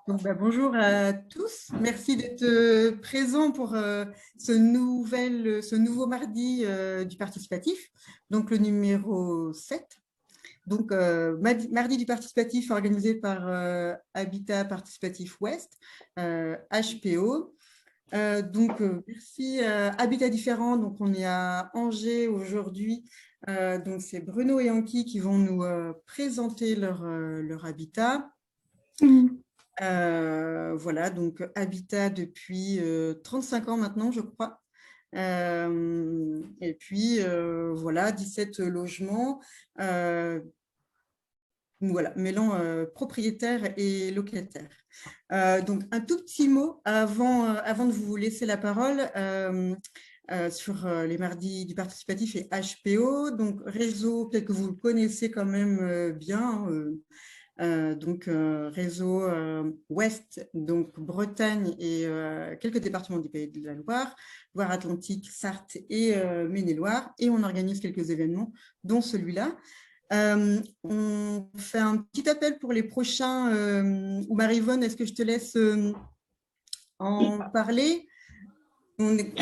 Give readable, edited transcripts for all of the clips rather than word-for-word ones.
Donc, bonjour à tous, merci d'être présents pour ce nouveau mardi du participatif, donc le numéro 7. Donc, mardi du participatif organisé par Habitat Participatif Ouest, HPO. Merci Habitat Différent, donc on est à Angers aujourd'hui. Donc c'est Bruno et Anki qui vont nous présenter leur habitat. Voilà, donc Habitat depuis 35 ans maintenant, je crois. Et puis, voilà, 17 logements. Voilà, mêlant propriétaires et locataires. Donc, un tout petit mot avant de vous laisser la parole sur les mardis du participatif et HPO. Donc, réseau, peut-être que vous le connaissez quand même bien. Réseau Ouest, donc Bretagne et quelques départements du Pays de la Loire, Loire-Atlantique, Sarthe et Maine-et-Loire. Et on organise quelques événements, dont celui-là. On fait un petit appel pour les prochains. Ou Marie-Vonne, est-ce que je te laisse en parler? Oui,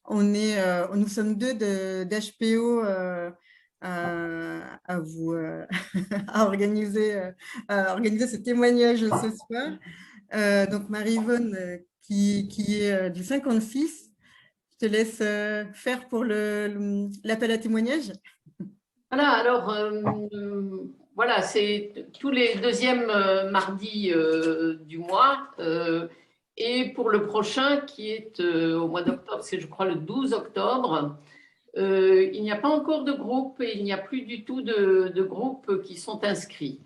nous sommes deux d'HPO à vous à organiser ce témoignage ce soir. Donc Marie-Vonne qui est du 56, je te laisse faire pour l'appel à témoignage. Voilà, alors voilà, c'est tous les deuxièmes mardis du mois. Et pour le prochain, qui est au mois d'octobre, c'est je crois le 12 octobre, il n'y a pas encore de groupe et il n'y a plus du tout de groupes qui sont inscrits.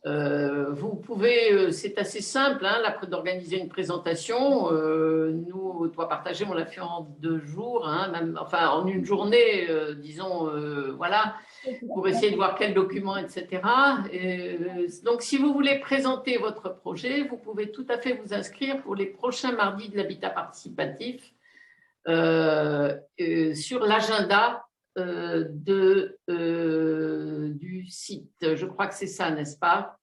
Vous pouvez, c'est assez simple d'organiser une présentation. Nous, Toit Partagé, on l'a fait en 2 jours, même, enfin en une journée, disons, voilà, pour essayer de voir quel document, etc. Donc, si vous voulez présenter votre projet, vous pouvez tout à fait vous inscrire pour les prochains mardis de l'habitat participatif sur l'agenda du site. Je crois que c'est ça, n'est-ce pas?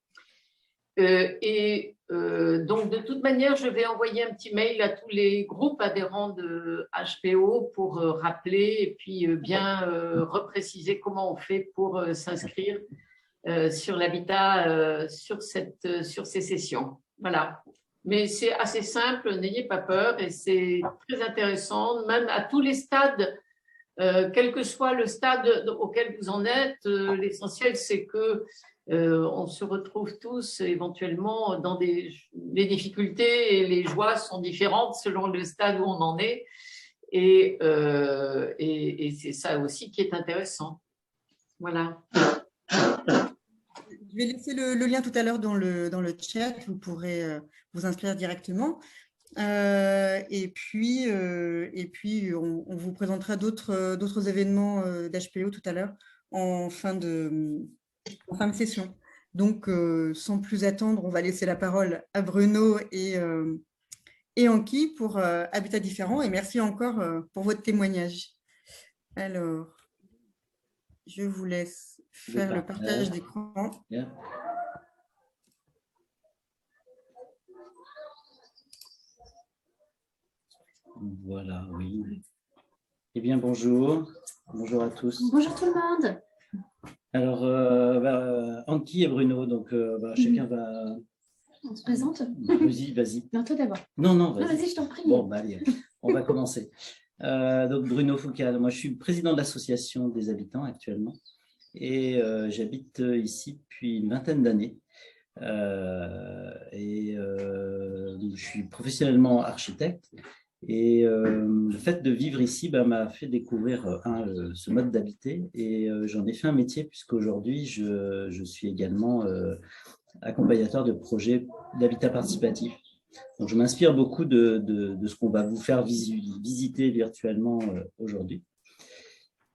Donc, de toute manière, je vais envoyer un petit mail à tous les groupes adhérents de HPO pour rappeler et puis bien repréciser comment on fait pour s'inscrire sur l'habitat sur ces sessions. Voilà. Mais c'est assez simple, n'ayez pas peur et c'est très intéressant, même à tous les stades. Quel que soit le stade auquel vous en êtes, l'essentiel c'est que on se retrouve tous éventuellement dans les difficultés et les joies sont différentes selon le stade où on en est et c'est ça aussi qui est intéressant. Voilà. Je vais laisser le lien tout à l'heure dans le chat, vous pourrez vous inscrire directement. Et puis on vous présentera d'autres événements d'HPO tout à l'heure en fin de session. Donc, sans plus attendre, on va laisser la parole à Bruno et Anki pour Habitat Différent. Et merci encore pour votre témoignage. Alors, je vous laisse faire le partage d'écran. Yeah. Voilà, oui. Eh bien, bonjour. Bonjour à tous. Bonjour tout le monde. Alors, Anki et Bruno, donc chacun va… On se présente? Vas-y. Non, toi d'abord. Non, vas-y, je t'en prie. Bon, allez, on va commencer. Donc, Bruno Foucault, moi je suis président de l'association des habitants actuellement et j'habite ici depuis une vingtaine d'années. Je suis professionnellement architecte et le fait de vivre ici m'a fait découvrir ce mode d'habiter et j'en ai fait un métier puisqu'aujourd'hui je suis également accompagnateur de projets d'habitat participatif. Donc je m'inspire beaucoup de ce qu'on va vous faire visiter virtuellement aujourd'hui.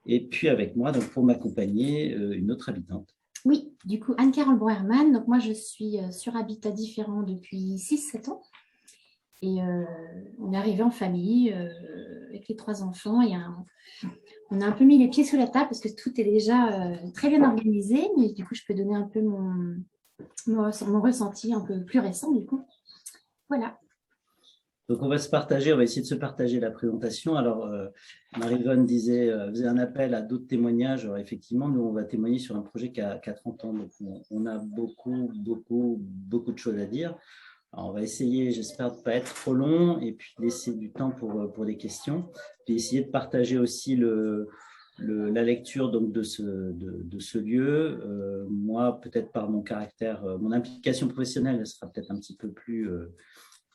Et puis avec moi, donc pour m'accompagner, une autre habitante. Oui, du coup, Anne-Carole Broerman. Donc moi, je suis sur Habitat Différent depuis 6-7 ans. Et on est arrivé en famille avec les 3 enfants. On a un peu mis les pieds sous la table parce que tout est déjà très bien organisé. Mais du coup, je peux donner un peu mon ressenti un peu plus récent du coup. Voilà. Donc, on va essayer de se partager la présentation. Alors, Marie-Vonne faisait un appel à d'autres témoignages. Alors, effectivement, nous, on va témoigner sur un projet qui a 30 ans. Donc, on a beaucoup de choses à dire. Alors, on va essayer, j'espère, de ne pas être trop long et puis laisser du temps pour les questions. Puis essayer de partager aussi la lecture donc, de ce lieu. Moi, peut-être par mon caractère, mon implication professionnelle, elle sera peut-être un petit peu plus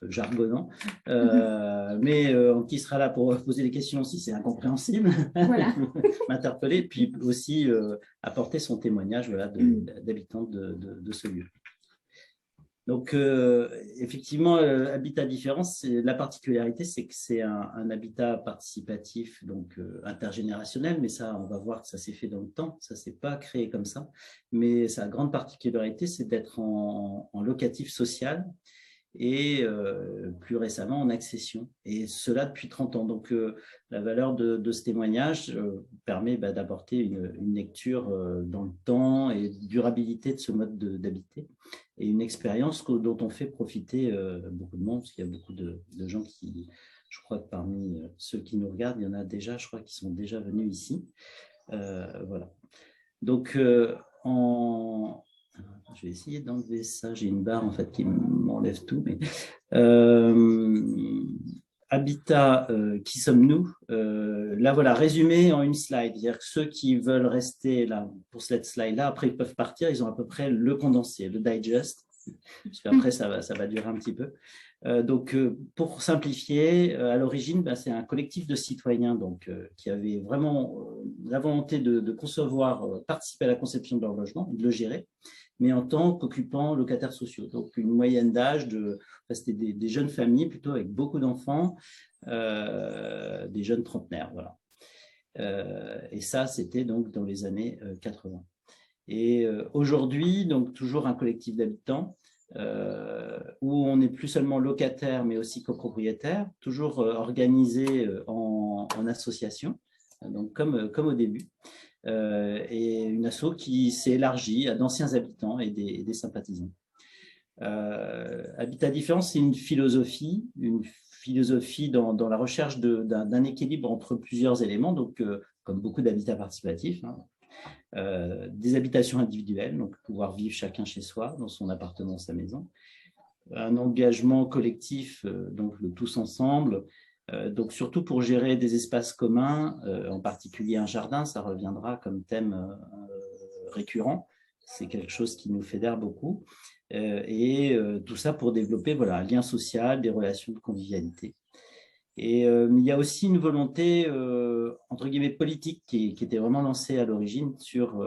jargonnant, mais qui sera là pour poser des questions si c'est incompréhensible, Voilà. m'interpeller, puis aussi apporter son témoignage d'habitant de ce lieu. Donc, effectivement, Habitat Différence, la particularité, c'est que c'est un habitat participatif, donc intergénérationnel, mais ça, on va voir que ça s'est fait dans le temps, ça ne s'est pas créé comme ça, mais sa grande particularité, c'est d'être en locatif social, et plus récemment en accession, et cela depuis 30 ans. Donc, la valeur de ce témoignage permet d'apporter une lecture dans le temps et durabilité de ce mode d'habiter, et une expérience dont on fait profiter beaucoup de monde, parce qu'il y a beaucoup de gens qui, je crois que parmi ceux qui nous regardent, il y en a déjà, je crois, qui sont déjà venus ici. Voilà. Donc, je vais essayer d'enlever ça. J'ai une barre en fait qui m'enlève tout. Mais Habitat, qui sommes-nous? Là, voilà, résumé en une slide. C'est-à-dire que ceux qui veulent rester là pour cette slide-là, après ils peuvent partir. Ils ont à peu près le condensé, le digest, parce qu'après ça va durer un petit peu. Donc, pour simplifier, à l'origine, c'est un collectif de citoyens qui avait vraiment la volonté de concevoir, participer à la conception de leur logement, de le gérer, mais en tant qu'occupants locataires sociaux. Donc, une moyenne d'âge c'était des jeunes familles, plutôt avec beaucoup d'enfants, des jeunes trentenaires, voilà. Et ça, c'était donc dans les années 80. Et aujourd'hui, donc toujours un collectif d'habitants, où on n'est plus seulement locataire, mais aussi copropriétaire, toujours organisé en association, donc comme au début, et une asso qui s'est élargie à d'anciens habitants et des sympathisants. Habitat Différence, c'est une philosophie dans la recherche d'un équilibre entre plusieurs éléments, donc comme beaucoup d'habitats participatifs, hein. Des habitations individuelles, donc pouvoir vivre chacun chez soi, dans son appartement, sa maison. Un engagement collectif, donc le tous ensemble, donc surtout pour gérer des espaces communs, en particulier un jardin, ça reviendra comme thème récurrent. C'est quelque chose qui nous fédère beaucoup. Et tout ça pour développer un lien social, des relations de convivialité. Et il y a aussi une volonté, entre guillemets, politique qui était vraiment lancée à l'origine sur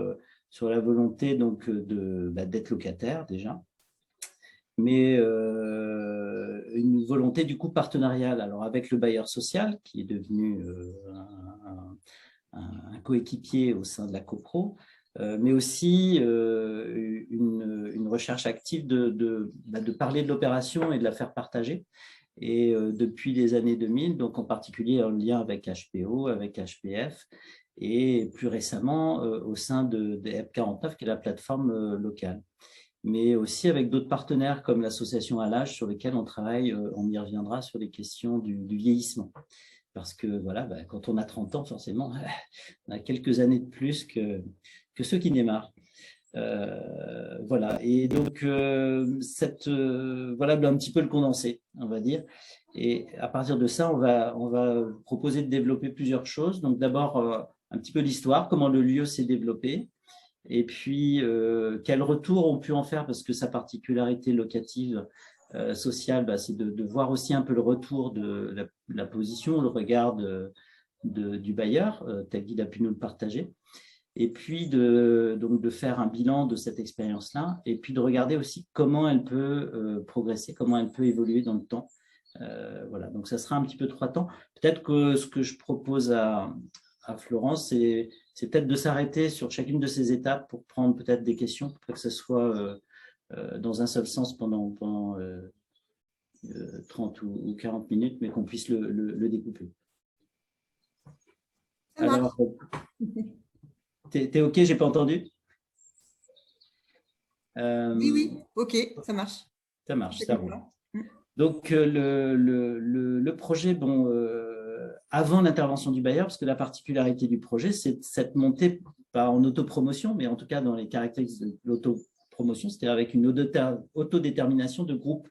la volonté d'être locataire déjà, mais une volonté du coup partenariale, alors avec le bailleur social qui est devenu un coéquipier au sein de la copro, mais aussi une recherche active de parler de l'opération et de la faire partager. Et depuis les années 2000, donc en particulier en lien avec HPO, avec HPF, et plus récemment au sein de EP49, qui est la plateforme locale. Mais aussi avec d'autres partenaires comme l'association à l'âge, sur lesquels on travaille, on y reviendra, sur les questions du vieillissement. Parce que voilà, quand on a 30 ans, forcément, on a quelques années de plus que ceux qui démarrent. Voilà, et donc voilà un petit peu le condensé, on va dire, et à partir de ça on va proposer de développer plusieurs choses. Donc d'abord un petit peu l'histoire, comment le lieu s'est développé, et puis quel retour on peut en faire, parce que sa particularité locative sociale, c'est de voir aussi un peu le retour de la position, le regard du bailleur, tel qu'il a pu nous le partager. Et puis de faire un bilan de cette expérience-là, et puis de regarder aussi comment elle peut progresser, comment elle peut évoluer dans le temps. Voilà, donc ça sera un petit peu 3 temps. Peut-être que ce que je propose à Florence, c'est peut-être de s'arrêter sur chacune de ces étapes pour prendre peut-être des questions, pour que ce soit dans un seul sens pendant 30 ou 40 minutes, mais qu'on puisse le découper. Ça marche. Alors, t'es OK, j'ai pas entendu? Oui, OK, ça marche. Ça marche, C'est ça comme roule. ça. Donc, le projet, bon, avant l'intervention du bailleur, parce que la particularité du projet, c'est cette montée, pas en autopromotion, mais en tout cas dans les caractéristiques de l'autopromotion, c'est-à-dire avec une autodétermination de groupes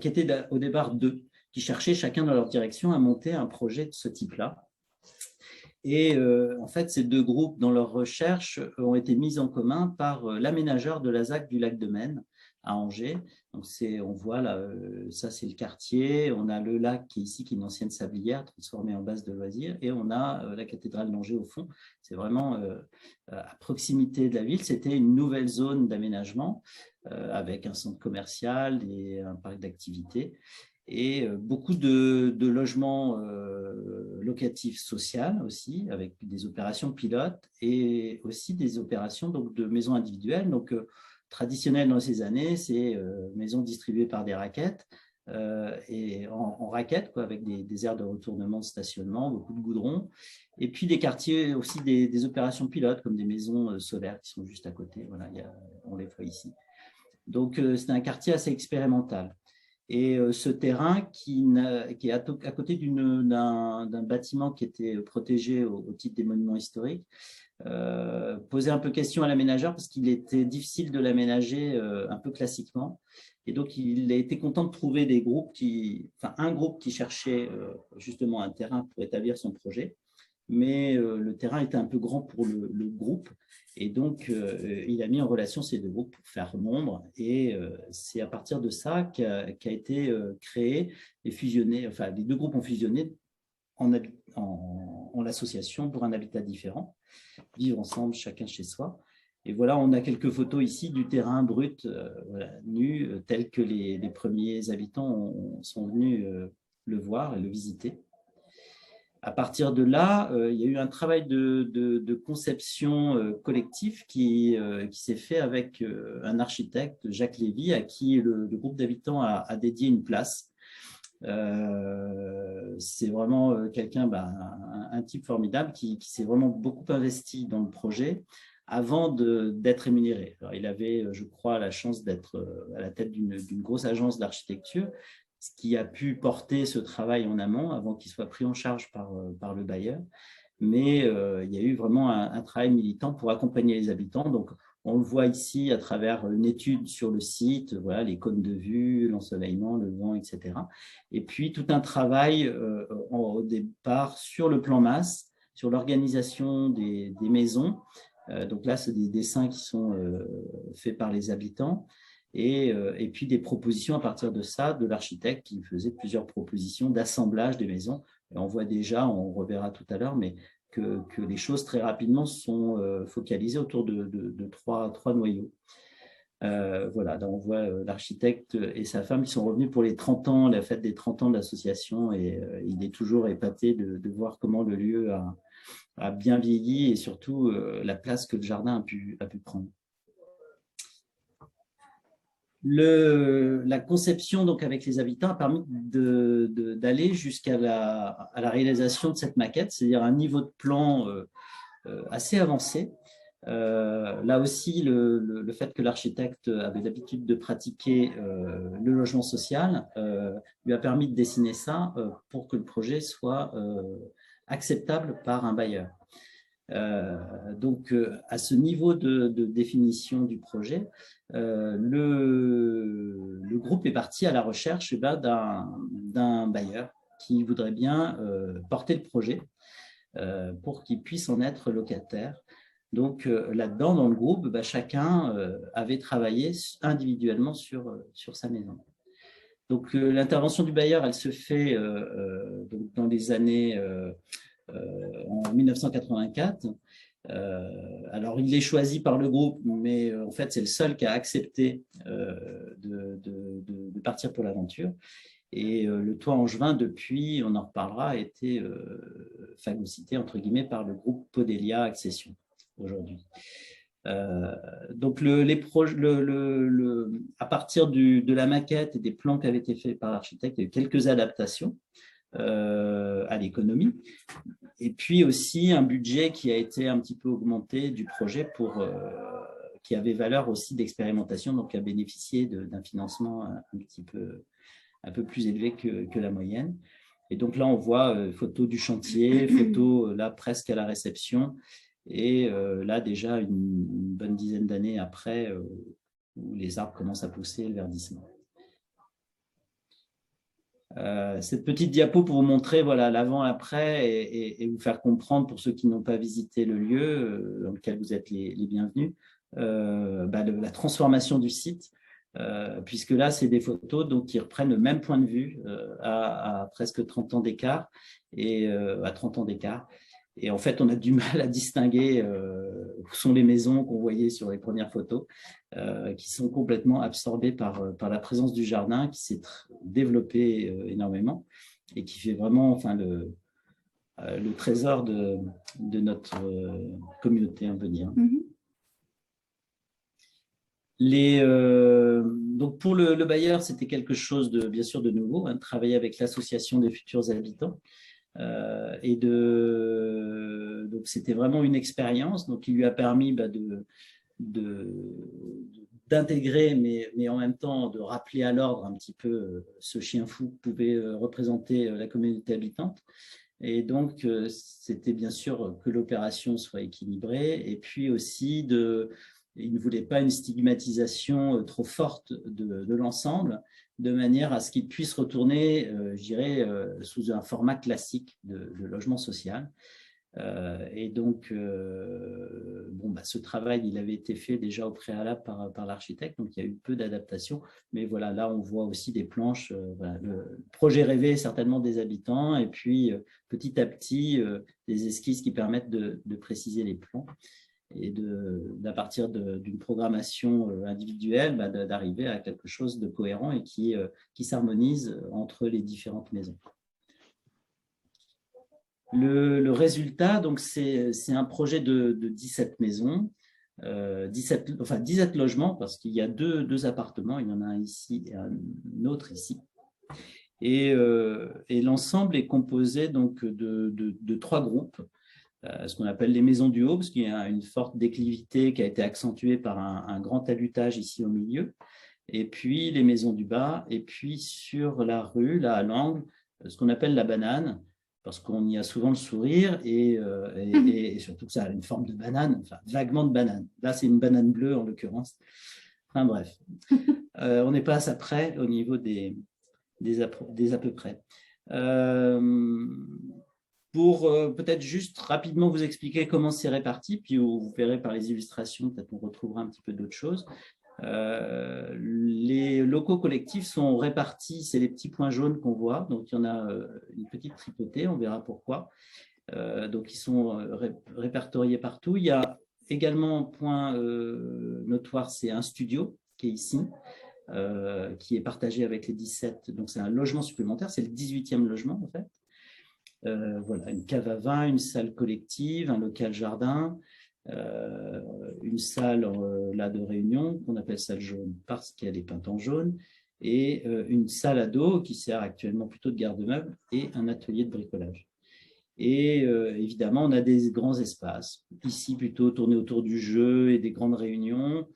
qui étaient au départ deux, qui cherchaient chacun dans leur direction à monter un projet de ce type-là. Et en fait, ces deux groupes, dans leur recherche, ont été mis en commun par l'aménageur de la ZAC du lac de Maine à Angers. Donc, on voit là, ça c'est le quartier, on a le lac qui est ici, qui est une ancienne sablière transformée en base de loisirs, et on a la cathédrale d'Angers au fond. C'est vraiment à proximité de la ville. C'était une nouvelle zone d'aménagement avec un centre commercial et un parc d'activités, et beaucoup de logements locatifs sociaux aussi, avec des opérations pilotes et aussi des opérations donc, de maisons individuelles. Donc, traditionnelles dans ces années, c'est maisons distribuées par des raquettes et en raquettes, quoi, avec des aires de retournement, de stationnement, beaucoup de goudron. Et puis des quartiers aussi, des opérations pilotes, comme des maisons solaires qui sont juste à côté. Voilà, on les voit ici. Donc, c'est un quartier assez expérimental. Et ce terrain qui est à côté d'un bâtiment qui était protégé au titre des monuments historiques, posait un peu question à l'aménageur parce qu'il était difficile de l'aménager un peu classiquement. Et donc, il a été content de trouver un groupe qui cherchait justement un terrain pour établir son projet. Mais le terrain était un peu grand pour le groupe. Et donc, il a mis en relation ces deux groupes pour faire nombre. Et c'est à partir de ça qu'a été créé et fusionné. Enfin, les deux groupes ont fusionné en l'association pour un habitat différent, vivre ensemble, chacun chez soi. Et voilà, on a quelques photos ici du terrain brut, nu, tel que les premiers habitants sont venus le voir et le visiter. À partir de là, il y a eu un travail de conception collectif qui s'est fait avec un architecte, Jacques Lévy, à qui le groupe d'habitants a dédié une place. C'est vraiment quelqu'un, un type formidable qui s'est vraiment beaucoup investi dans le projet avant d'être rémunéré. Alors, il avait, je crois, la chance d'être à la tête d'une grosse agence d'architecture, ce qui a pu porter ce travail en amont avant qu'il soit pris en charge par le bailleur. Mais il y a eu vraiment un travail militant pour accompagner les habitants. Donc, on le voit ici à travers une étude sur le site, voilà, les cônes de vue, l'ensoleillement, le vent, etc. Et puis, tout un travail au départ sur le plan masse, sur l'organisation des maisons. Donc là, c'est des dessins qui sont faits par les habitants. Et puis des propositions à partir de ça, de l'architecte qui faisait plusieurs propositions d'assemblage des maisons. Et on voit déjà, on reverra tout à l'heure, mais que les choses très rapidement sont focalisées autour de trois noyaux. Voilà, donc on voit l'architecte et sa femme qui sont revenus pour les 30 ans, la fête des 30 ans de l'association, et il est toujours épaté de voir comment le lieu a bien vieilli et surtout la place que le jardin a pu prendre. La conception donc avec les habitants a permis d'aller jusqu'à la réalisation de cette maquette, c'est-à-dire un niveau de plan assez avancé. Là aussi, le fait que l'architecte avait l'habitude de pratiquer le logement social lui a permis de dessiner ça pour que le projet soit acceptable par un bailleur. Donc, à ce niveau de définition du projet, le groupe est parti à la recherche d'un bailleur qui voudrait bien porter le projet pour qu'il puisse en être locataire. Donc, là-dedans, dans le groupe, chacun avait travaillé individuellement sur sa maison. Donc, l'intervention du bailleur, elle se fait donc dans les années en 1984. Alors, il est choisi par le groupe, mais en fait, c'est le seul qui a accepté de partir pour l'aventure. Et le toit angevin, depuis, on en reparlera, a été phagocyté, entre guillemets, par le groupe Podelia Accession aujourd'hui. Donc, à partir de la maquette et des plans qui avaient été faits par l'architecte, il y a eu quelques adaptations à l'économie. Et puis aussi un budget qui a été un petit peu augmenté du projet qui avait valeur aussi d'expérimentation, donc qui a bénéficié d'un financement un peu plus élevé que la moyenne. Et donc là, on voit photos du chantier, photos là presque à la réception. Et là, déjà, une bonne dizaine d'années après, où les arbres commencent à pousser, le verdissement. Cette petite diapo pour vous montrer voilà, l'avant-après et vous faire comprendre, pour ceux qui n'ont pas visité le lieu, dans lequel vous êtes les bienvenus, la transformation du site, puisque là, c'est des photos donc, qui reprennent le même point de vue à presque 30 ans d'écart et à 30 ans d'écart. Et en fait, on a du mal à distinguer où sont les maisons qu'on voyait sur les premières photos, qui sont complètement absorbées par la présence du jardin, qui s'est développé énormément et qui fait vraiment le trésor de notre communauté, on peut dire. Donc pour le bailleur, c'était quelque chose bien sûr de nouveau, de travailler avec l'association des futurs habitants. Donc c'était vraiment une expérience qui lui a permis d'intégrer, mais en même temps de rappeler à l'ordre un petit peu ce chien fou qui pouvait représenter la communauté habitante. Et donc c'était bien sûr que l'opération soit équilibrée, et puis aussi il ne voulait pas une stigmatisation trop forte de l'ensemble, de manière à ce qu'il puisse retourner, je dirais, sous un format classique de logement social. Et donc, ce travail, il avait été fait déjà au préalable par l'architecte, donc il y a eu peu d'adaptation. Mais voilà, là, on voit aussi des planches, le projet rêvé certainement des habitants, et puis petit à petit, des esquisses qui permettent de préciser les plans et à partir d'une programmation individuelle, d'arriver à quelque chose de cohérent et qui s'harmonise entre les différentes maisons. Le résultat, donc, c'est un projet de 17 maisons, 17 logements, parce qu'il y a deux appartements, il y en a un ici et un autre ici. Et l'ensemble est composé donc, de 3 groupes. Ce qu'on appelle les maisons du haut, parce qu'il y a une forte déclivité qui a été accentuée par un grand talutage ici au milieu, et puis les maisons du bas, et puis sur la rue, là à l'angle, ce qu'on appelle la banane, parce qu'on y a souvent le sourire, et surtout que ça a une forme de banane, enfin vaguement de banane. Là, c'est une banane bleue en l'occurrence. Enfin bref, on n'est pas à ça près au niveau des à peu près. Pour peut-être juste rapidement vous expliquer comment c'est réparti, puis vous verrez par les illustrations, peut-être on retrouvera un petit peu d'autres choses. Les locaux collectifs sont répartis, c'est les petits points jaunes qu'on voit, donc il y en a une petite tripotée, on verra pourquoi. Donc ils sont répertoriés partout. Il y a également un point notoire, c'est un studio qui est ici, qui est partagé avec les 17, donc c'est un logement supplémentaire, c'est le 18e logement en fait. Voilà, une cave à vin, une salle collective, un local jardin, une salle là de réunion qu'on appelle salle jaune parce qu'elle est peinte en jaune, et une salle à dos qui sert actuellement plutôt de garde-meuble, et un atelier de bricolage. Et évidemment, on a des grands espaces, ici plutôt tournés autour du jeu et des grandes réunions,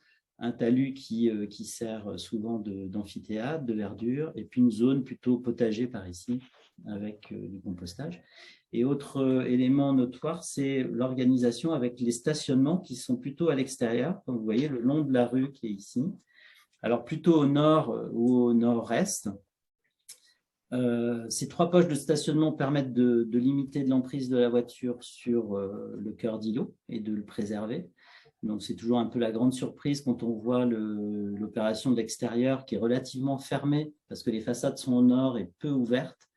un talus qui sert souvent d'amphithéâtre, de verdure, et puis une zone plutôt potager par ici, avec du compostage. Et autre élément notoire, c'est l'organisation avec les stationnements qui sont plutôt à l'extérieur, comme vous voyez, le long de la rue qui est ici. Alors plutôt au nord ou au nord-est. Ces 3 poches de stationnement permettent de limiter de l'emprise de la voiture sur le cœur d'îlot et de le préserver. Donc c'est toujours un peu la grande surprise quand on voit l'opération de l'extérieur qui est relativement fermée parce que les façades sont au nord et peu ouvertes.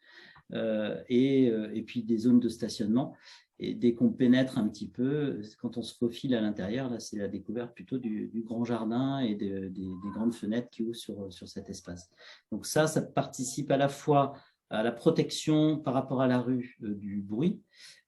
Et puis des zones de stationnement. Et dès qu'on pénètre un petit peu, quand on se faufile à l'intérieur, là, c'est la découverte plutôt du grand jardin et des grandes fenêtres qui ouvrent sur cet espace. Donc ça participe à la fois à la protection par rapport à la rue du bruit,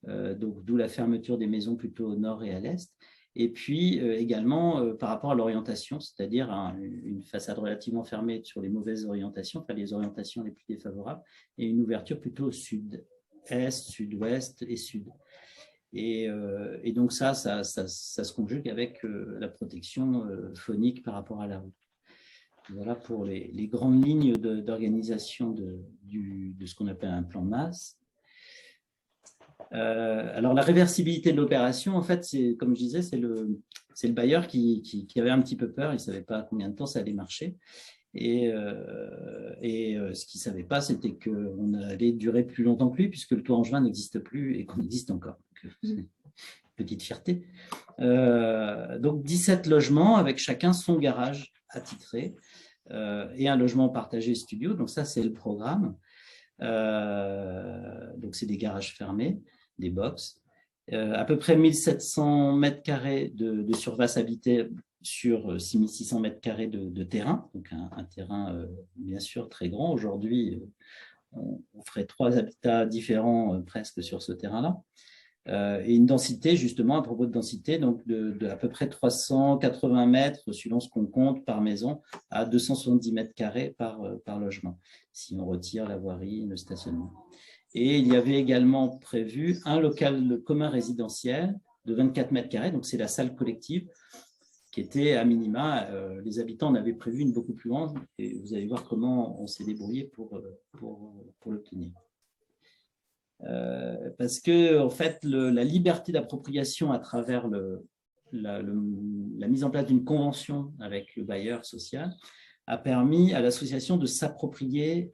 donc d'où la fermeture des maisons plutôt au nord et à l'est, Et puis également par rapport à l'orientation, c'est-à-dire une façade relativement fermée sur les mauvaises orientations, enfin les orientations les plus défavorables, et une ouverture plutôt au sud-est, sud-ouest et sud. Et donc ça se conjugue avec la protection phonique par rapport à la route. Voilà pour les grandes lignes d'organisation de ce qu'on appelle un plan de masse. Alors la réversibilité de l'opération, en fait, c'est comme je disais, c'est le bailleur qui avait un petit peu peur, il ne savait pas combien de temps ça allait marcher. Et ce qu'il ne savait pas, c'était qu'on allait durer plus longtemps que lui, puisque le tour Angevin n'existe plus et qu'on existe encore. Donc, petite fierté. Donc 17 logements avec chacun son garage attitré et un logement partagé studio. Donc ça, c'est le programme. Donc c'est des garages fermés, des box. À peu près 1700 mètres carrés de surface habitée sur 6600 mètres carrés de terrain. Donc un terrain bien sûr très grand. Aujourd'hui, on ferait 3 habitats différents presque sur ce terrain-là. Et une densité, justement, à propos de densité, donc de à peu près 380 mètres, suivant ce qu'on compte, par maison, à 270 mètres carrés par logement, si on retire la voirie, le stationnement. Et il y avait également prévu un local commun résidentiel de 24 mètres carrés, donc c'est la salle collective, qui était à minima, les habitants en avaient prévu une beaucoup plus grande, et vous allez voir comment on s'est débrouillé pour l'obtenir. Parce que en fait, la liberté d'appropriation à travers la mise en place d'une convention avec le bailleur social a permis à l'association de s'approprier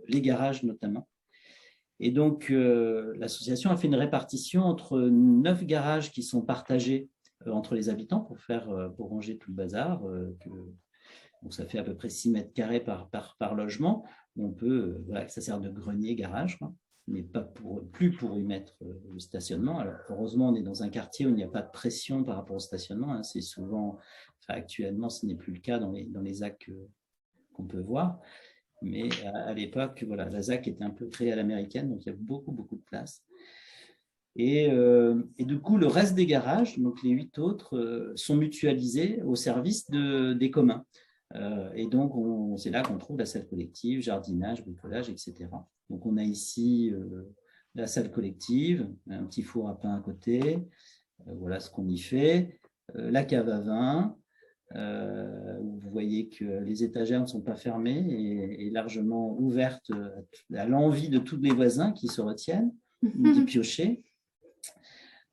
les garages notamment. Et donc, l'association a fait une répartition entre 9 garages qui sont partagés entre les habitants pour ranger tout le bazar. Donc, ça fait à peu près 6 mètres carrés par logement. On peut, voilà, ça sert de grenier garage, quoi, mais plus pour y mettre le stationnement. Alors, heureusement, on est dans un quartier où il n'y a pas de pression par rapport au stationnement. Hein. C'est souvent, enfin, actuellement, ce n'est plus le cas dans les ZAC qu'on peut voir. Mais à l'époque, voilà, la ZAC était un peu créée à l'américaine, donc il y a beaucoup de place. Et du coup, le reste des garages, donc les 8 autres, sont mutualisés au service des communs. Et donc, c'est là qu'on trouve la salle collective, jardinage, bricolage, etc. Donc, on a ici la salle collective, un petit four à pain à côté, voilà ce qu'on y fait, la cave à vin. Vous voyez que les étagères ne sont pas fermées et largement ouvertes à l'envie de tous les voisins qui se retiennent, d'y piocher.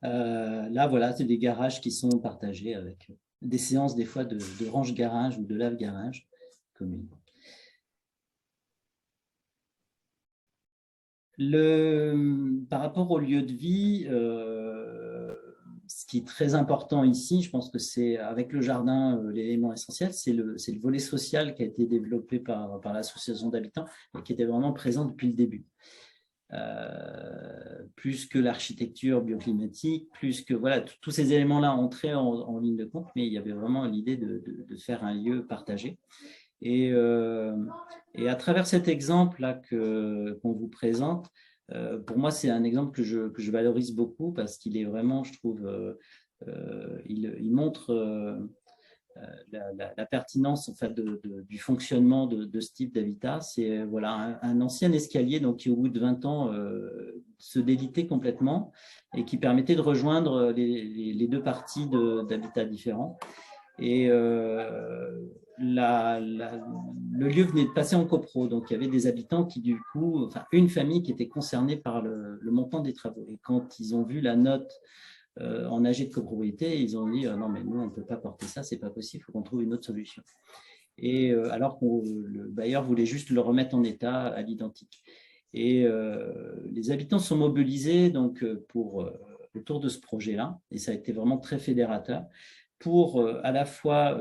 Là, voilà, c'est des garages qui sont partagés avec des séances des fois de range-garage ou de lave-garage commune. Par rapport au lieu de vie, ce qui est très important ici, je pense que c'est avec le jardin l'élément essentiel, c'est le volet social qui a été développé par l'association d'habitants et qui était vraiment présent depuis le début. Plus que l'architecture bioclimatique, plus que voilà, tous ces éléments-là entraient en ligne de compte, mais il y avait vraiment l'idée de faire un lieu partagé. Et à travers cet exemple-là qu'on vous présente, pour moi, c'est un exemple que je valorise beaucoup parce qu'il est vraiment, je trouve, il montre la pertinence en fait, du fonctionnement de ce type d'habitat. C'est voilà, un ancien escalier donc, qui, au bout de 20 ans, se délitait complètement et qui permettait de rejoindre les 2 parties d'habitat différents. Et le lieu venait de passer en copro, donc il y avait des habitants qui du coup, enfin une famille qui était concernée par le montant des travaux. Et quand ils ont vu la note en AG de copropriété, ils ont dit non mais nous on ne peut pas porter ça, c'est pas possible, il faut qu'on trouve une autre solution. Et alors que le bailleur voulait juste le remettre en état à l'identique. Et les habitants sont mobilisés donc autour de ce projet-là, et ça a été vraiment très fédérateur, pour à la fois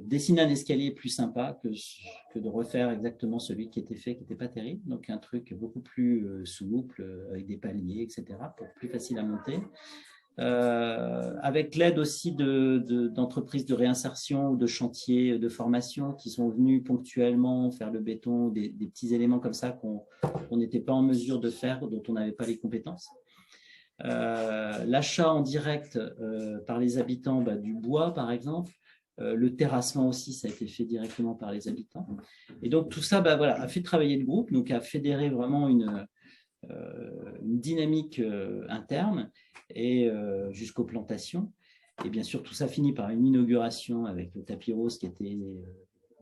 dessiner un escalier plus sympa que de refaire exactement celui qui était fait, qui n'était pas terrible, donc un truc beaucoup plus souple, avec des paliers, etc., pour plus facile à monter. Avec l'aide aussi d'entreprises de réinsertion ou de chantiers de formation qui sont venus ponctuellement faire le béton, des petits éléments comme ça qu'on n'était pas en mesure de faire, dont on n'avait pas les compétences. l'achat en direct par les habitants du bois, par exemple. Le terrassement aussi, ça a été fait directement par les habitants. Et donc, tout ça voilà, a fait travailler le groupe, donc a fédéré vraiment une dynamique interne et jusqu'aux plantations. Et bien sûr, tout ça finit par une inauguration avec le tapis rose qui était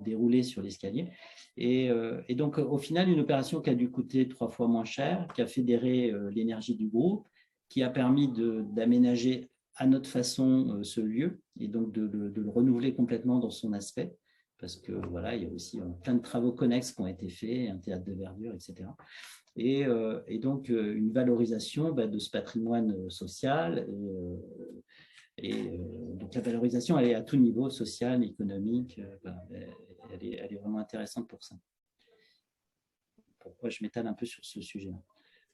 déroulé sur l'escalier. Et donc, au final, une opération qui a dû coûter 3 fois moins cher, qui a fédéré l'énergie du groupe, qui a permis d'aménager à notre façon ce lieu et donc de le renouveler complètement dans son aspect, parce que voilà, il y a aussi plein de travaux connexes qui ont été faits, un théâtre de verdure, etc. Et donc une valorisation de ce patrimoine social. Donc la valorisation, elle est à tout niveau, social, économique, elle est vraiment intéressante pour ça. Pourquoi je m'étale un peu sur ce sujet-là.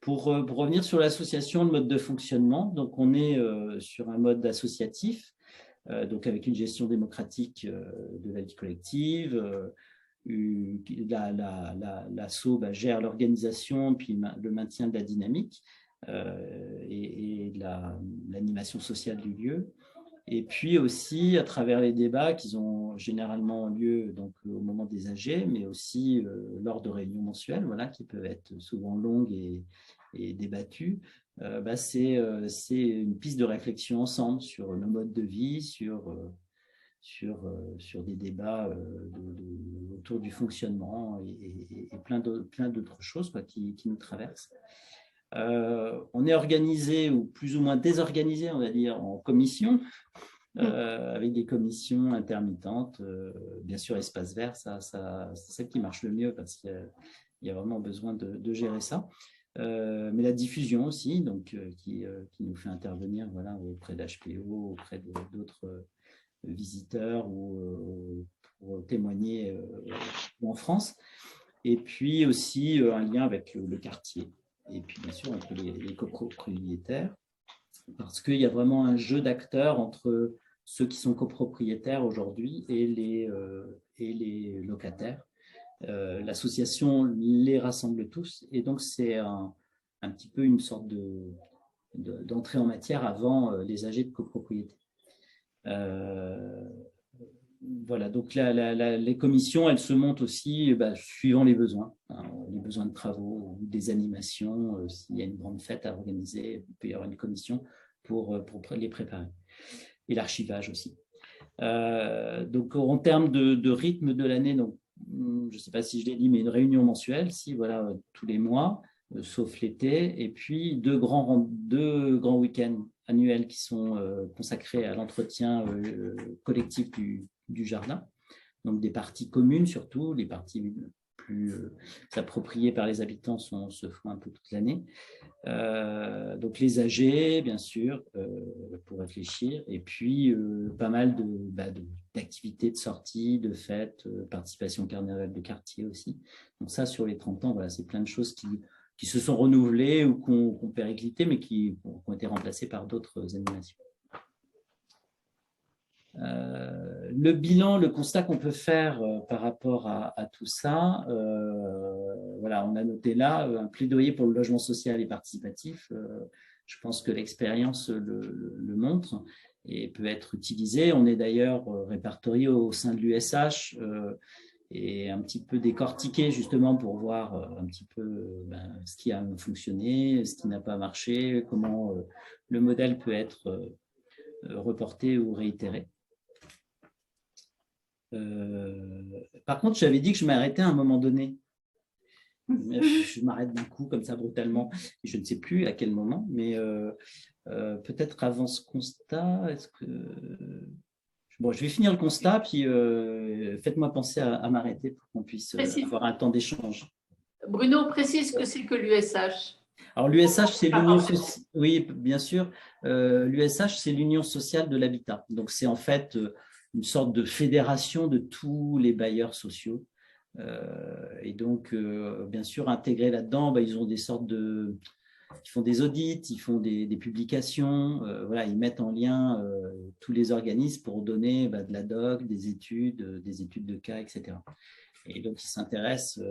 Pour revenir sur l'association, le mode de fonctionnement, donc on est sur un mode associatif, donc avec une gestion démocratique de la vie collective. L'asso gère l'organisation puis le maintien de la dynamique et l'animation sociale du lieu. Et puis aussi, à travers les débats qui ont généralement lieu donc, au moment des AG, mais aussi lors de réunions mensuelles, voilà, qui peuvent être souvent longues et débattues, c'est une piste de réflexion ensemble sur nos modes de vie, sur des débats autour du fonctionnement et plein d'autres choses qui nous traversent. On est organisé ou plus ou moins désorganisé, on va dire, en commissions, avec des commissions intermittentes. Bien sûr, espace vert, c'est celle qui marche le mieux parce qu'il y a vraiment besoin de gérer ça. Mais la diffusion aussi, donc, qui nous fait intervenir voilà, auprès d'HPO, auprès d'autres visiteurs ou pour témoigner en France. Et puis aussi un lien avec le quartier. Et puis bien sûr entre les copropriétaires, parce qu'il y a vraiment un jeu d'acteurs entre ceux qui sont copropriétaires aujourd'hui et les locataires. L'association les rassemble tous et donc c'est un petit peu une sorte d'entrée en matière avant les AG de copropriété. Voilà, donc les commissions, elles se montent aussi suivant les besoins de travaux ou des animations. S'il y a une grande fête à organiser, il peut y avoir une commission pour les préparer. Et l'archivage aussi. Donc, en termes de rythme de l'année, donc, je ne sais pas si je l'ai dit, mais une réunion mensuelle, voilà, tous les mois, sauf l'été, et puis deux grands week-ends annuels qui sont consacrés à l'entretien collectif du jardin, donc des parties communes surtout, les parties plus appropriées par les habitants se font un peu toute l'année. Donc les AG, bien sûr, pour réfléchir, et puis pas mal d'activités de sortie, de fêtes, participation au carnaval de quartier aussi. Donc ça, sur les 30 ans, voilà, c'est plein de choses qui se sont renouvelées ou qui ont périclité, mais qui ont été remplacées par d'autres animations. Le bilan, le constat qu'on peut faire par rapport à tout ça, voilà, on a noté là un plaidoyer pour le logement social et participatif. Je pense que l'expérience le montre et peut être utilisé. On est d'ailleurs répertorié au sein de l'USH et un petit peu décortiqué justement pour voir un petit peu ce qui a fonctionné, ce qui n'a pas marché, comment le modèle peut être reporté ou réitéré. Par contre, j'avais dit que je m'arrêtais à un moment donné. Je m'arrête d'un coup, comme ça, brutalement. Je ne sais plus à quel moment, mais peut-être avant ce constat, est-ce que... Bon, je vais finir le constat, puis faites-moi penser à m'arrêter pour qu'on puisse avoir un temps d'échange. Bruno, précise ce que c'est que l'USH. Alors, l'USH, c'est l'Union sociale. Oui, bien sûr. L'USH, c'est l'Union sociale de l'habitat. Donc, c'est en fait une sorte de fédération de tous les bailleurs sociaux. Et donc, bien sûr, intégrés là-dedans, ils ont des sortes de font des audits, ils font des publications, voilà, ils mettent en lien tous les organismes pour donner de la doc, des études de cas, etc. Et donc, ils s'intéressent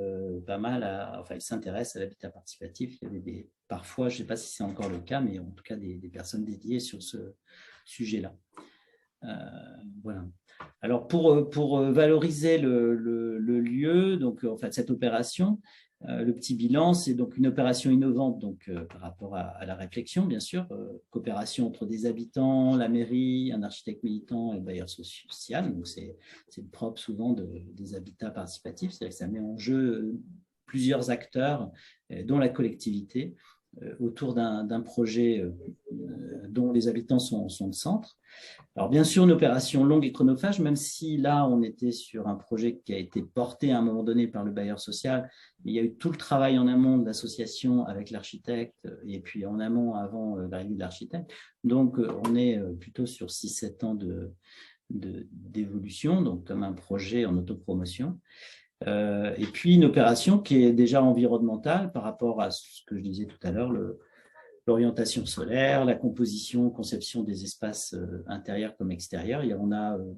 pas mal ils s'intéressent à l'habitat participatif. Il y avait parfois, je ne sais pas si c'est encore le cas, mais en tout cas des personnes dédiées sur ce sujet-là. Voilà. Alors, pour valoriser le lieu, donc en fait, cette opération, le petit bilan, c'est donc une opération innovante donc, par rapport à la réflexion, bien sûr, coopération entre des habitants, la mairie, un architecte militant et le bailleur social. Donc, c'est le propre souvent des habitats participatifs, c'est-à-dire que ça met en jeu plusieurs acteurs, dont la collectivité, autour d'un projet dont les habitants sont le centre. Alors, bien sûr, une opération longue et chronophage, même si là, on était sur un projet qui a été porté à un moment donné par le bailleur social, mais il y a eu tout le travail en amont de l'association avec l'architecte et puis en amont avant l'arrivée de l'architecte. Donc, on est plutôt sur 6-7 ans d'évolution, donc comme un projet en autopromotion. Et puis, une opération qui est déjà environnementale par rapport à ce que je disais tout à l'heure, l'orientation solaire, la composition, conception des espaces intérieurs comme extérieurs.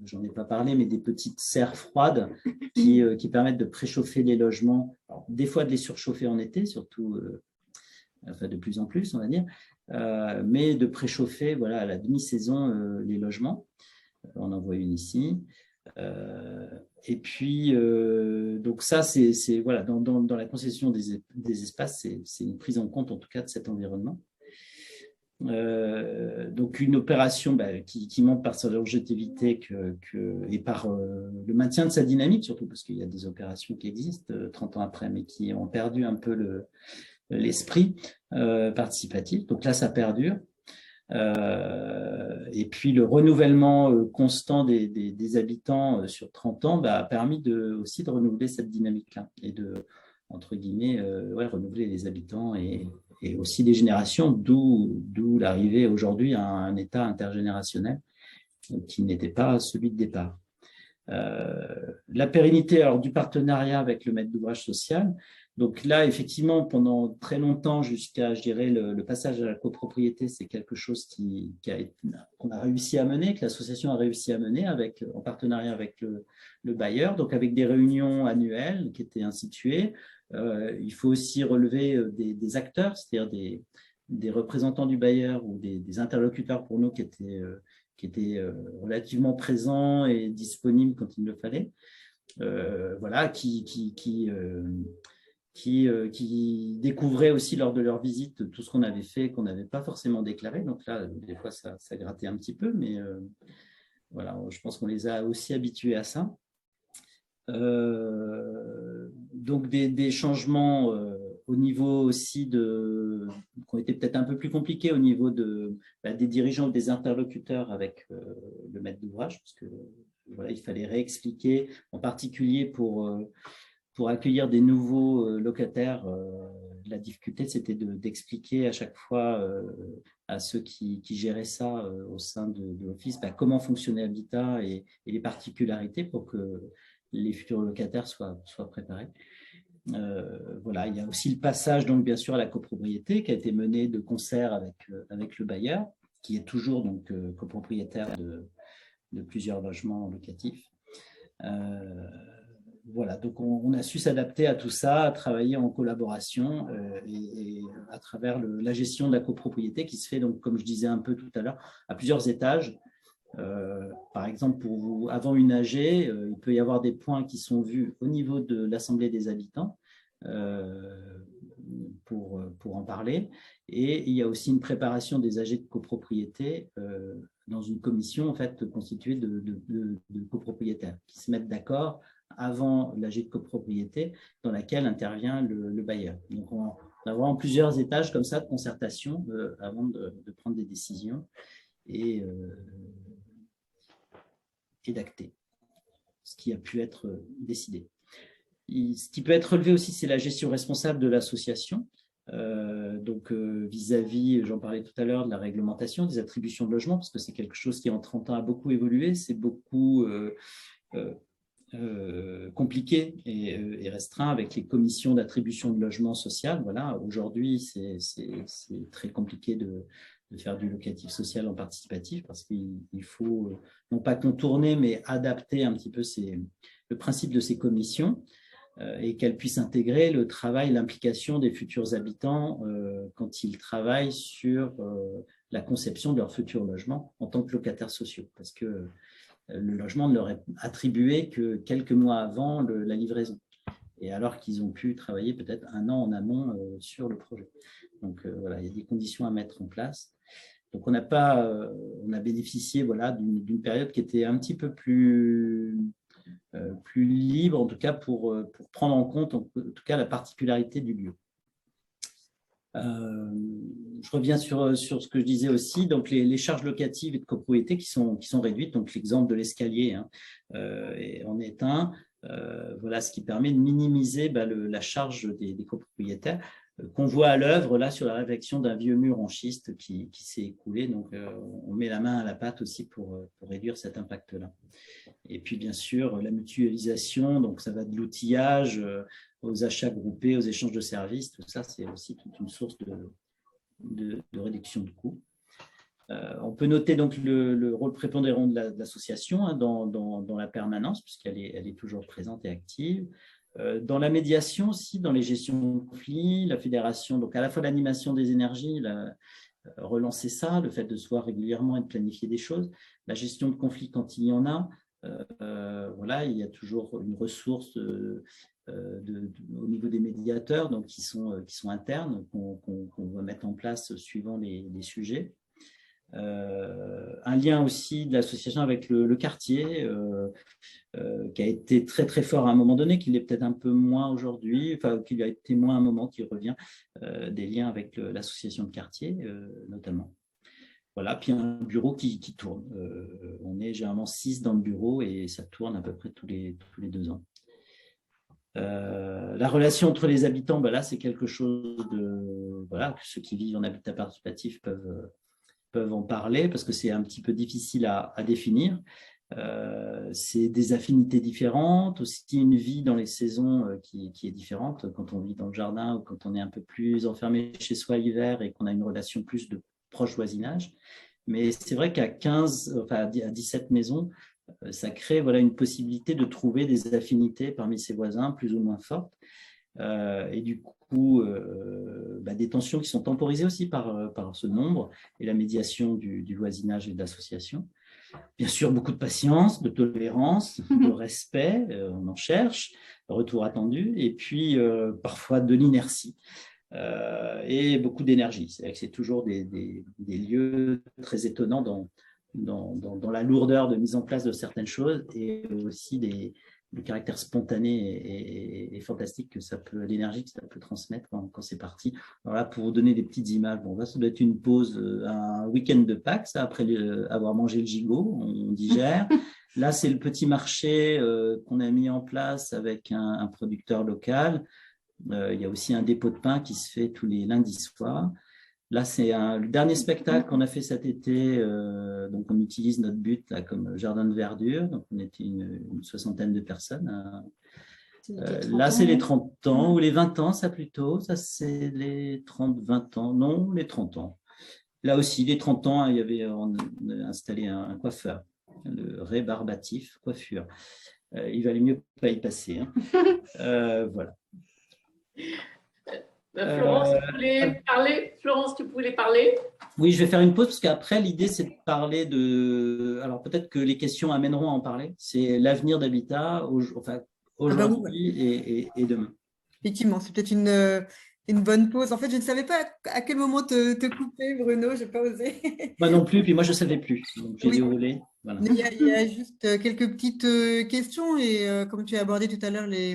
J'en ai pas parlé, mais des petites serres froides qui permettent de préchauffer les logements, alors, des fois de les surchauffer en été, surtout, enfin de plus en plus, on va dire, mais de préchauffer à la demi-saison les logements. On en voit une ici. Et puis, donc ça, c'est voilà, dans la conception des espaces, c'est une prise en compte en tout cas de cet environnement. Donc une opération qui montre par sa longévité et par le maintien de sa dynamique, surtout parce qu'il y a des opérations qui existent 30 ans après, mais qui ont perdu un peu l'esprit participatif. Donc là, ça perdure. Et puis le renouvellement constant des habitants sur 30 ans a permis aussi de renouveler cette dynamique-là et de, entre guillemets, renouveler les habitants et aussi des générations, d'où l'arrivée aujourd'hui à un état intergénérationnel qui n'était pas celui de départ. La pérennité du partenariat avec le maître d'ouvrage social. Donc là, effectivement, pendant très longtemps, jusqu'à, je dirais, le passage à la copropriété, c'est quelque chose qu'on a réussi à mener, que l'association a réussi à mener en partenariat avec le bailleur, donc avec des réunions annuelles qui étaient instituées. Il faut aussi relever des acteurs, c'est-à-dire des représentants du bailleur ou des interlocuteurs pour nous qui étaient relativement présents et disponibles quand il le fallait. Voilà, qui découvraient aussi lors de leur visite tout ce qu'on avait fait, qu'on n'avait pas forcément déclaré. Donc là, des fois, ça grattait un petit peu, mais voilà, je pense qu'on les a aussi habitués à ça. Donc des changements au niveau aussi qui ont été peut-être un peu plus compliqués au niveau des dirigeants, des interlocuteurs avec le maître d'ouvrage, parce que voilà, il fallait réexpliquer, en particulier pour accueillir des nouveaux locataires. La difficulté, c'était d'expliquer à chaque fois à ceux qui géraient ça au sein de l'office comment fonctionnait l'habitat et les particularités pour que les futurs locataires soient préparés. Voilà, il y a aussi le passage, donc bien sûr, à la copropriété qui a été mené de concert avec le bailleur, qui est toujours donc copropriétaire de plusieurs logements locatifs. Voilà, donc on a su s'adapter à tout ça, à travailler en collaboration et à travers la gestion de la copropriété qui se fait, donc, comme je disais un peu tout à l'heure, à plusieurs étages. Par exemple, avant une AG, il peut y avoir des points qui sont vus au niveau de l'Assemblée des habitants pour en parler. Et il y a aussi une préparation des AG de copropriété dans une commission en fait, constituée de copropriétaires qui se mettent d'accord avant l'AG de copropriété dans laquelle intervient le bailleur. Donc, on a vraiment plusieurs étages comme ça de concertation avant de prendre des décisions et d'acter ce qui a pu être décidé. Ce qui peut être relevé aussi, c'est la gestion responsable de l'association. Donc, vis-à-vis, j'en parlais tout à l'heure, de la réglementation, des attributions de logement, parce que c'est quelque chose qui, en 30 ans, a beaucoup évolué. C'est beaucoup compliqué et restreint avec les commissions d'attribution de logement social. Voilà, aujourd'hui, c'est très compliqué de faire du locatif social en participatif parce qu'il faut non pas contourner, mais adapter un petit peu le principe de ces commissions et qu'elles puissent intégrer le travail, l'implication des futurs habitants quand ils travaillent sur la conception de leur futur logement en tant que locataires sociaux. Parce que le logement ne leur est attribué que quelques mois avant la livraison, et alors qu'ils ont pu travailler peut-être un an en amont sur le projet. Donc voilà, il y a des conditions à mettre en place. Donc on a bénéficié voilà, d'une période qui était un petit peu plus libre, en tout cas pour prendre en compte en tout cas la particularité du lieu. Je reviens sur ce que je disais aussi, donc les charges locatives et de copropriété qui sont réduites, donc l'exemple de l'escalier en est un, voilà ce qui permet de minimiser la charge des copropriétaires qu'on voit à l'œuvre là sur la réflexion d'un vieux mur en schiste qui s'est écoulé, donc on met la main à la pâte aussi pour réduire cet impact-là. Et puis bien sûr la mutualisation, donc ça va de l'outillage aux achats groupés, aux échanges de services, tout ça, c'est aussi toute une source de réduction de coûts. On peut noter donc le rôle prépondérant de l'association dans la permanence, puisqu'elle est toujours présente et active. Dans la médiation aussi, dans les gestions de conflits, la fédération, donc à la fois l'animation des énergies, relancer ça, le fait de se voir régulièrement et de planifier des choses, la gestion de conflits quand il y en a, voilà, il y a toujours une ressource au niveau des médiateurs, donc qui sont internes, qu'on va mettre en place suivant les sujets. Un lien aussi de l'association avec le quartier, qui a été très très fort à un moment donné, qu'il est peut-être un peu moins aujourd'hui, enfin qu'il a été moins à un moment, qui revient, des liens avec l'association de quartier notamment. Voilà, puis un bureau qui tourne. On est généralement 6 dans le bureau et ça tourne à peu près tous les 2 ans. La relation entre les habitants, là, c'est quelque chose que ceux qui vivent en habitat participatif peuvent en parler parce que c'est un petit peu difficile à définir. C'est des affinités différentes, aussi une vie dans les saisons qui est différente. Quand on vit dans le jardin ou quand on est un peu plus enfermé chez soi l'hiver et qu'on a une relation plus de proche voisinage. Mais c'est vrai qu'à 17 maisons, ça crée une possibilité de trouver des affinités parmi ses voisins plus ou moins fortes. Et du coup, des tensions qui sont temporisées aussi par ce nombre et la médiation du voisinage et de l'association. Bien sûr, beaucoup de patience, de tolérance, de respect, on en cherche, retour attendu, et puis parfois de l'inertie. Et beaucoup d'énergie. C'est-à-dire que c'est toujours des lieux très étonnants dans la lourdeur de mise en place de certaines choses et aussi le caractère spontané et fantastique que ça peut, l'énergie que ça peut transmettre quand c'est parti. Alors là, pour vous donner des petites images, ça doit être une pause, un week-end de Pâques, ça, après avoir mangé le gigot, on digère. Là, c'est le petit marché qu'on a mis en place avec un producteur local. Il y a aussi un dépôt de pain qui se fait tous les lundis soirs. Là, c'est le dernier spectacle qu'on a fait cet été. Donc, on utilise notre butte là, comme jardin de verdure. Donc, on était une 60aine de personnes. Là, c'est les 30 ans ou les 20 ans, ça plutôt. Ça, c'est les 30-20 ans. Non, les 30 ans. Là aussi, les 30 ans, on a installé un coiffeur, le rébarbatif coiffure. Il valait mieux pas y passer. Voilà. Florence, tu voulais parler? Florence, tu voulais parler? Oui, je vais faire une pause parce qu'après, l'idée, c'est de parler de… Alors, peut-être que les questions amèneront à en parler. C'est l'avenir d'Habitat aujourd'hui et demain. Effectivement, c'est peut-être une bonne pause. En fait, je ne savais pas à quel moment te couper, Bruno. Je n'ai pas osé. Moi non plus, puis moi, je ne savais plus. Donc, j'ai déroulé. Voilà. Il y a juste quelques petites questions et comme tu as abordé tout à l'heure les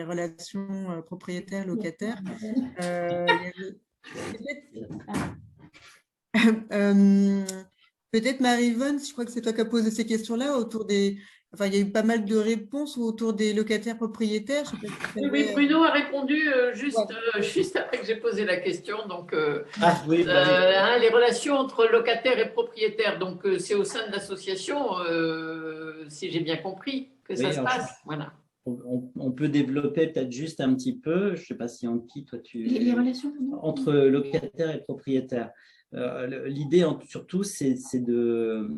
relations propriétaires-locataires, peut-être Marie-Yvonne, je crois que c'est toi qui as posé ces questions-là autour des… Enfin, il y a eu pas mal de réponses autour des locataires propriétaires. Je sais pas si oui, Bruno a répondu juste après que j'ai posé la question. Donc, oui, les relations entre locataires et propriétaires, donc c'est au sein de l'association, si j'ai bien compris. que Oui, ça se alors, passe. Voilà. on peut développer peut-être juste un petit peu, je ne sais pas si Anki, toi, Les relations entre locataires et propriétaires. L'idée, surtout, c'est de…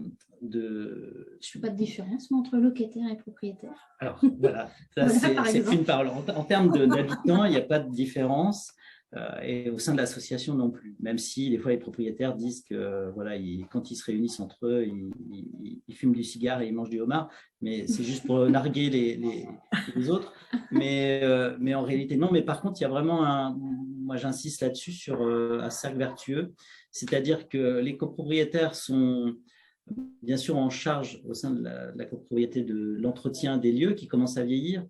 Je ne fais pas de différence moi, entre locataire et propriétaire. Alors, voilà, ça, Voilà, c'est qu'une parole. En termes d'habitants, il n'y a pas de différence. Et au sein de l'association non plus, même si des fois les propriétaires disent que voilà, quand ils se réunissent entre eux, ils fument du cigare et ils mangent du homard, mais c'est juste pour narguer les autres. Mais en réalité, non. Mais par contre, il y a vraiment moi j'insiste là-dessus, sur un cercle vertueux, c'est-à-dire que les copropriétaires sont bien sûr en charge au sein de la copropriété de l'entretien des lieux qui commencent à vieillir.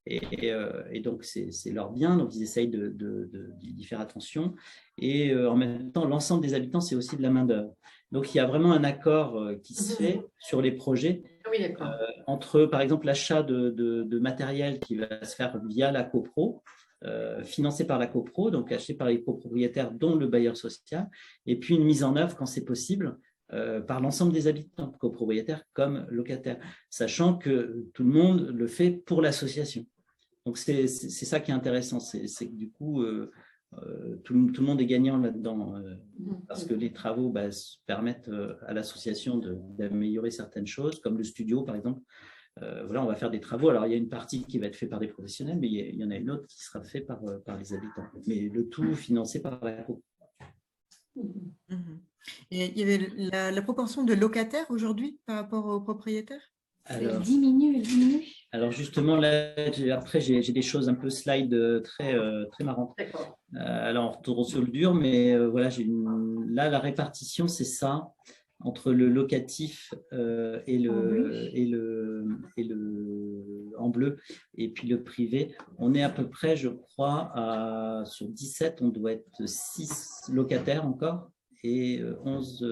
Et donc, c'est leur bien, donc ils essayent d'y faire attention. Et en même temps, l'ensemble des habitants, c'est aussi de la main-d'œuvre. Donc, il y a vraiment un accord qui se fait sur les projets Oui, d'accord. entre, par exemple, l'achat de matériel qui va se faire via la copro, financé par la copro, donc acheté par les copropriétaires, dont le bailleur social, et puis une mise en œuvre, quand c'est possible, par l'ensemble des habitants, copropriétaires comme locataires, sachant que tout le monde le fait pour l'association. Donc, c'est ça qui est intéressant, c'est que du coup, tout le monde est gagnant là-dedans, parce que les travaux permettent à l'association d'améliorer certaines choses, comme le studio, par exemple. Voilà, on va faire des travaux. Alors, il y a une partie qui va être faite par des professionnels, mais il y en a une autre qui sera faite par les habitants. Mais le tout financé par la co. Et il y avait la proportion de locataires aujourd'hui par rapport aux propriétaires? Elle diminue. Alors justement, là, après, j'ai des choses un peu slide très marrantes. Alors, on retourne sur le dur, mais voilà, là, la répartition, c'est ça, entre le locatif et le en bleu, et puis le privé. On est à peu près, je crois, sur 17, on doit être 6 locataires encore, et 11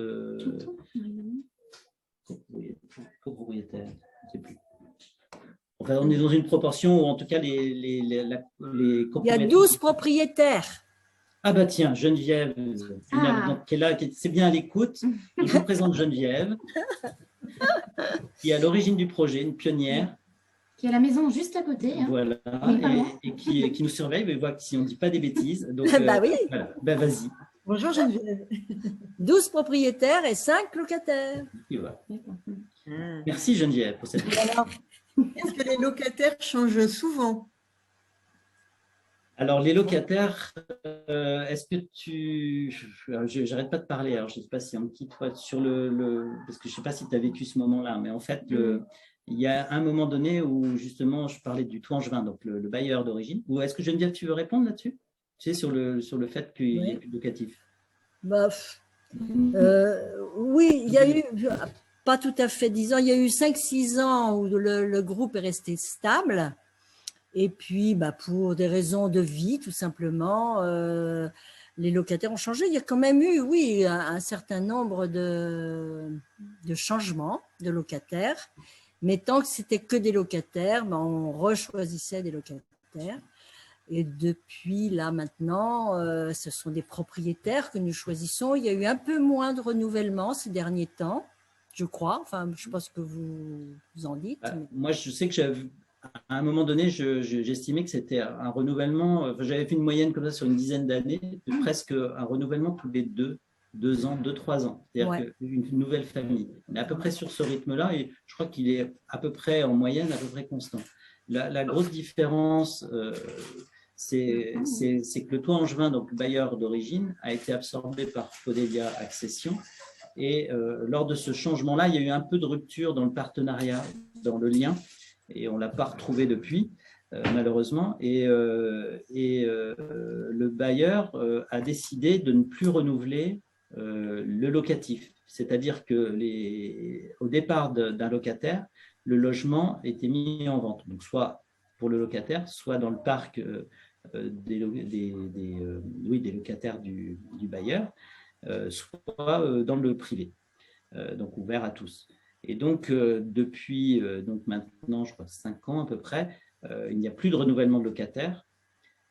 copropriétaires, je ne sais plus. Enfin, on est dans une proportion où, en tout cas, les Il y a 12 propriétaires. Ah bah tiens, Geneviève, qui est là, c'est bien à l'écoute. Je vous présente Geneviève, qui est à l'origine du projet, une pionnière. Qui a la maison juste à côté. Hein. Voilà, et qui nous surveille, mais voit si on ne dit pas des bêtises. Donc, bah oui. Voilà. Ben, vas-y. Bonjour Geneviève. 12 propriétaires et 5 locataires. Voilà. Merci Geneviève pour cette question. Est-ce que les locataires changent souvent? Alors, les locataires, est-ce que j'arrête pas de parler, alors je ne sais pas si on me quitte, toi, sur parce que je ne sais pas si tu as vécu ce moment-là, mais en fait, il y a un moment donné où, justement, je parlais du Touangevin, donc le bailleur d'origine. Ou est-ce que Geneviève, tu veux répondre là-dessus? Tu sais, sur le fait qu'il n'y ait plus de locatif. Bah, oui, il y a eu, pas tout à fait 10 ans, il y a eu 5-6 ans où le groupe est resté stable. Et puis, pour des raisons de vie, tout simplement, les locataires ont changé. Il y a quand même eu, oui, un certain nombre de changements de locataires. Mais tant que c'était que des locataires, on rechoisissait des locataires. Et depuis là maintenant, ce sont des propriétaires que nous choisissons. Il y a eu un peu moins de renouvellement ces derniers temps, je crois. Enfin, je ne sais pas ce que vous en dites. Moi, je sais que à un moment donné, j'estimais que c'était un renouvellement. J'avais fait une moyenne comme ça sur une dizaine d'années, de presque un renouvellement tous les 2 ans, 2-3 ans. C'est-à-dire une nouvelle famille. On est à peu près sur ce rythme-là et je crois qu'il est à peu près en moyenne, à peu près constant. La grosse différence, c'est que le Touangevin, donc bailleur d'origine, a été absorbé par Fodelia Accession. Et lors de ce changement-là, il y a eu un peu de rupture dans le partenariat, dans le lien. Et on ne l'a pas retrouvé depuis, malheureusement. Et le bailleur a décidé de ne plus renouveler le locatif. C'est-à-dire qu'au départ d'un locataire, le logement était mis en vente. Donc, soit pour le locataire, soit dans le parc des locataires du bailleur, soit dans le privé, donc ouvert à tous. Et donc, depuis donc maintenant, je crois, 5 ans à peu près, il n'y a plus de renouvellement de locataires.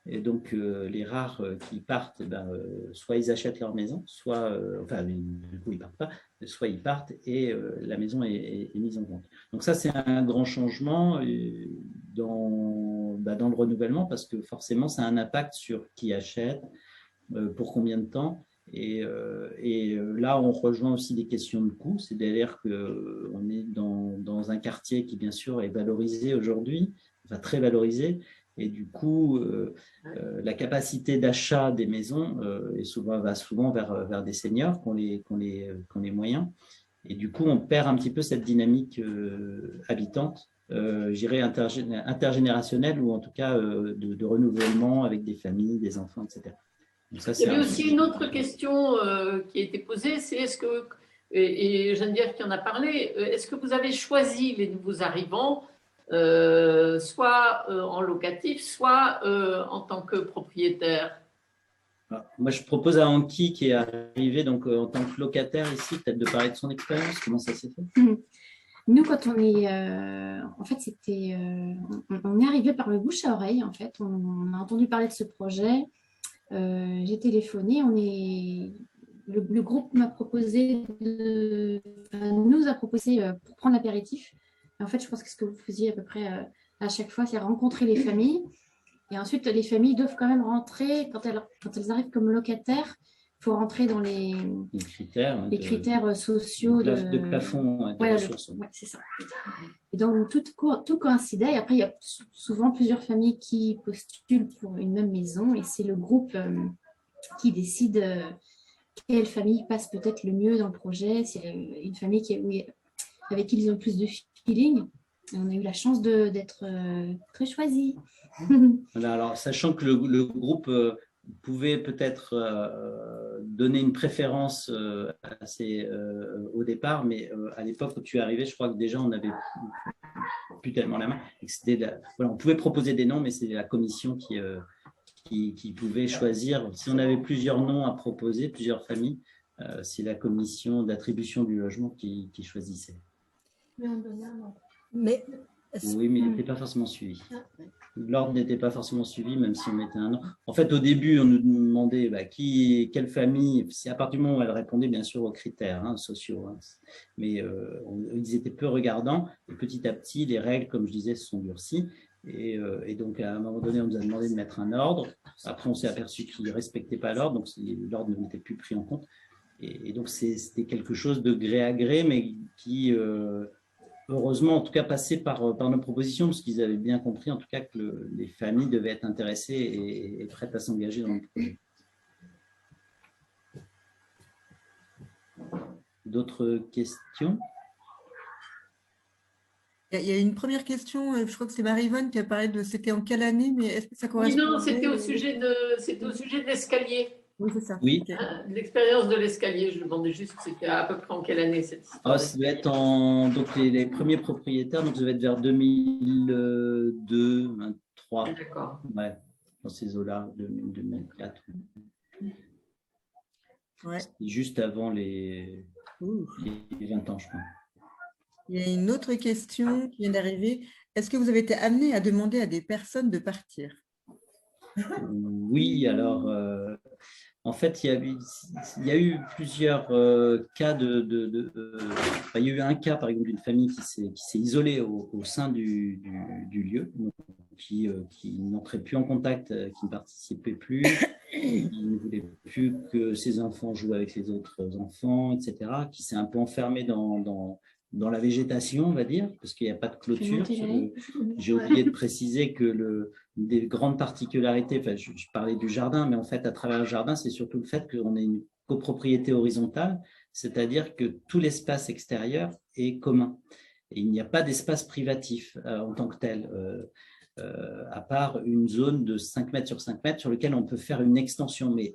Et donc, les rares qui partent, soit ils achètent leur maison, soit, du coup, ils partent pas, soit ils partent et la maison est mise en vente. Donc ça, c'est un grand changement dans le renouvellement parce que forcément, ça a un impact sur qui achète, pour combien de temps. Là, on rejoint aussi des questions de coût, c'est-à-dire qu'on est dans un quartier qui, bien sûr, est valorisé aujourd'hui, enfin très valorisé, et du coup, la capacité d'achat des maisons va souvent vers des seniors qui ont les moyens. Et du coup, on perd un petit peu cette dynamique habitante, je dirais intergénérationnelle, ou en tout cas de renouvellement avec des familles, des enfants, etc. Donc ça, Il y avait aussi une autre question qui a été posée, c'est est-ce que, et Geneviève qui en a parlé, est-ce que vous avez choisi les nouveaux arrivants, soit en locatif, soit en tant que propriétaire? Moi, je propose à Anki, qui est arrivé donc, en tant que locataire ici, peut-être de parler de son expérience, comment ça s'est fait. Nous, quand on est, en fait, on est arrivé par le bouche à oreille. En fait, on a entendu parler de ce projet. J'ai téléphoné. Le groupe m'a proposé, nous a proposé pour prendre l'apéritif. En fait, je pense que ce que vous faisiez à peu près à chaque fois, c'est rencontrer les familles. Et ensuite, les familles doivent quand même rentrer quand elles arrivent comme locataires. Il faut rentrer dans les critères sociaux de plafond de ressources. Ouais, c'est ça. Et donc, tout coïncidait. Et après, il y a souvent plusieurs familles qui postulent pour une même maison. Et c'est le groupe qui décide quelle famille passe peut-être le mieux dans le projet. C'est une famille avec qui ils ont plus de feeling. Et on a eu la chance d'être très choisis. Voilà, alors, sachant que le groupe pouvait peut-être donner une préférence au départ, mais à l'époque où tu es arrivé, je crois que déjà on n'avait plus tellement la main. On pouvait proposer des noms, mais c'est la commission qui pouvait choisir. Si on avait plusieurs noms à proposer, plusieurs familles, c'est la commission d'attribution du logement qui choisissait. Mais oui, mais il n'était pas forcément suivi. L'ordre n'était pas forcément suivi, même si on mettait un nom. En fait, au début, on nous demandait quelle famille, si à partir du moment où elle répondait bien sûr aux critères sociaux, mais ils étaient peu regardants. Et petit à petit, les règles, comme je disais, se sont durcies. Et donc, à un moment donné, on nous a demandé de mettre un ordre. Après, on s'est aperçu qu'ils ne respectaient pas l'ordre, donc l'ordre n'était plus pris en compte. Et donc, c'était quelque chose de gré à gré, mais qui... heureusement, en tout cas, passé par nos propositions, parce qu'ils avaient bien compris, en tout cas, que les familles devaient être intéressées et prêtes à s'engager dans le projet. D'autres questions? Il y a une première question, je crois que c'est Marie-Yvonne qui a parlé de c'était en quelle année, mais est-ce que ça correspond? Oui, non, c'était au sujet de l'escalier. Oui, c'est ça. Oui. Okay. L'expérience de l'escalier, je demandais juste c'était à peu près en quelle année cette histoire. Ça devait être donc les premiers propriétaires, donc ça devait être vers 2002, 2003. D'accord. Ouais, dans ces eaux-là, 2004. Ouais. Juste avant les 20 ans, je crois. Il y a une autre question qui vient d'arriver. Est-ce que vous avez été amené à demander à des personnes de partir? Oui, alors, en fait, il y a eu plusieurs cas il y a eu un cas, par exemple, d'une famille qui s'est isolée au sein du lieu, qui n'entrait plus en contact, qui ne participait plus, qui ne voulait plus que ses enfants jouent avec les autres enfants, etc., qui s'est un peu enfermé dans la végétation, on va dire, parce qu'il n'y a pas de clôture. J'ai oublié de préciser que des grandes particularités, enfin, je parlais du jardin, mais en fait, à travers le jardin, c'est surtout le fait qu'on ait une copropriété horizontale, c'est-à-dire que tout l'espace extérieur est commun. Et il n'y a pas d'espace privatif en tant que tel, à part une zone de 5 mètres sur 5 mètres sur lequel on peut faire une extension, mais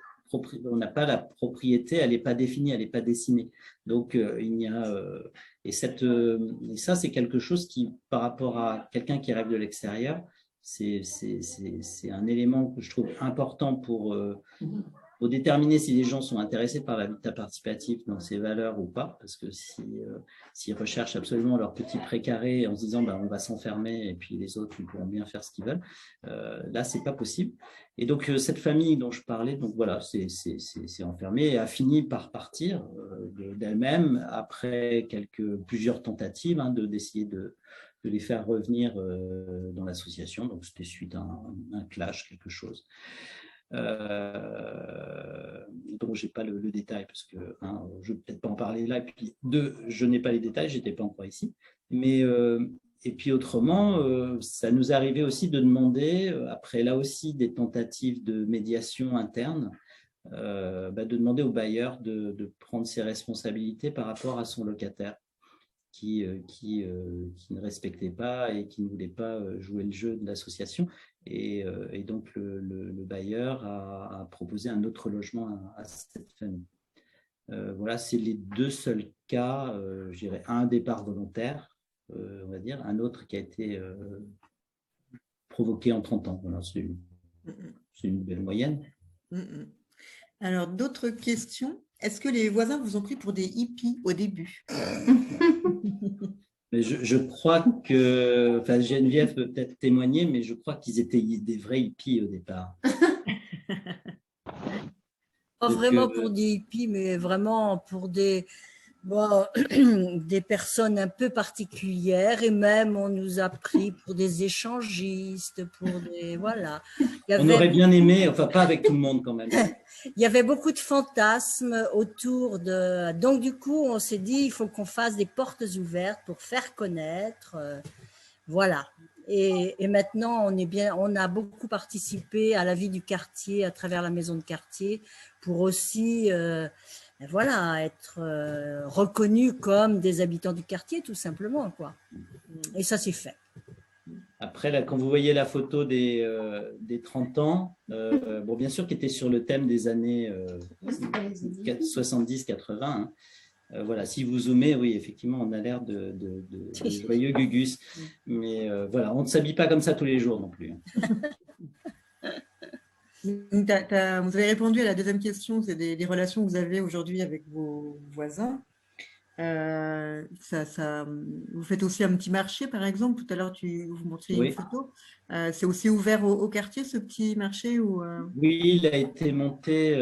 on n'a pas la propriété, elle n'est pas définie, elle n'est pas dessinée. Donc, il y a... et ça, c'est quelque chose qui, par rapport à quelqu'un qui arrive de l'extérieur, c'est un élément que je trouve important faut déterminer si les gens sont intéressés par l'habitat participatif dans ces valeurs ou pas, parce que s'ils recherchent absolument leur petit précaré en se disant on va s'enfermer et puis les autres ils pourront bien faire ce qu'ils veulent, là c'est pas possible. Et donc cette famille dont je parlais, donc voilà, c'est enfermé et a fini par partir d'elle-même après plusieurs tentatives d'essayer de les faire revenir dans l'association. Donc c'était suite à un clash, quelque chose. Donc j'ai pas le détail parce que je ne vais peut-être pas en parler là, et puis deux, je n'ai pas les détails, j'étais pas encore ici, mais et puis autrement, ça nous est arrivé aussi de demander, après là aussi des tentatives de médiation interne, de demander au bailleur de prendre ses responsabilités par rapport à son locataire qui ne respectait pas et qui ne voulait pas jouer le jeu de l'association. Et donc, le bailleur a proposé un autre logement à cette famille. Voilà, c'est les deux seuls cas, je dirais un départ volontaire, on va dire, un autre qui a été provoqué en 30 ans. Voilà, c'est une belle moyenne. Alors, d'autres questions? Est-ce que les voisins vous ont pris pour des hippies au début? Mais je crois que, enfin, Geneviève peut peut-être témoigner, mais je crois qu'ils étaient des vrais hippies au départ. Pas vraiment pour des hippies, mais vraiment pour des personnes un peu particulières, et même on nous a pris pour des échangistes, pour des voilà. On aurait bien aimé, enfin pas avec tout le monde quand même. Il y avait beaucoup de fantasmes autour de. Donc du coup, on s'est dit il faut qu'on fasse des portes ouvertes pour faire connaître, voilà. Et maintenant, on a beaucoup participé à la vie du quartier à travers la maison de quartier pour aussi voilà, être reconnus comme des habitants du quartier, tout simplement, quoi. Et ça, c'est fait. Après, là, quand vous voyez la photo des 30 ans, bon, bien sûr, qui était sur le thème des années 70-80. Voilà, si vous zoomez, oui, effectivement, on a l'air de joyeux gugus. Mais voilà, on ne s'habille pas comme ça tous les jours non plus. Vous avez répondu à la deuxième question, c'est des relations que vous avez aujourd'hui avec vos voisins. Vous faites aussi un petit marché, par exemple. Tout à l'heure, vous montriez une photo. C'est aussi ouvert au quartier, ce petit marché ou Oui, il a été monté.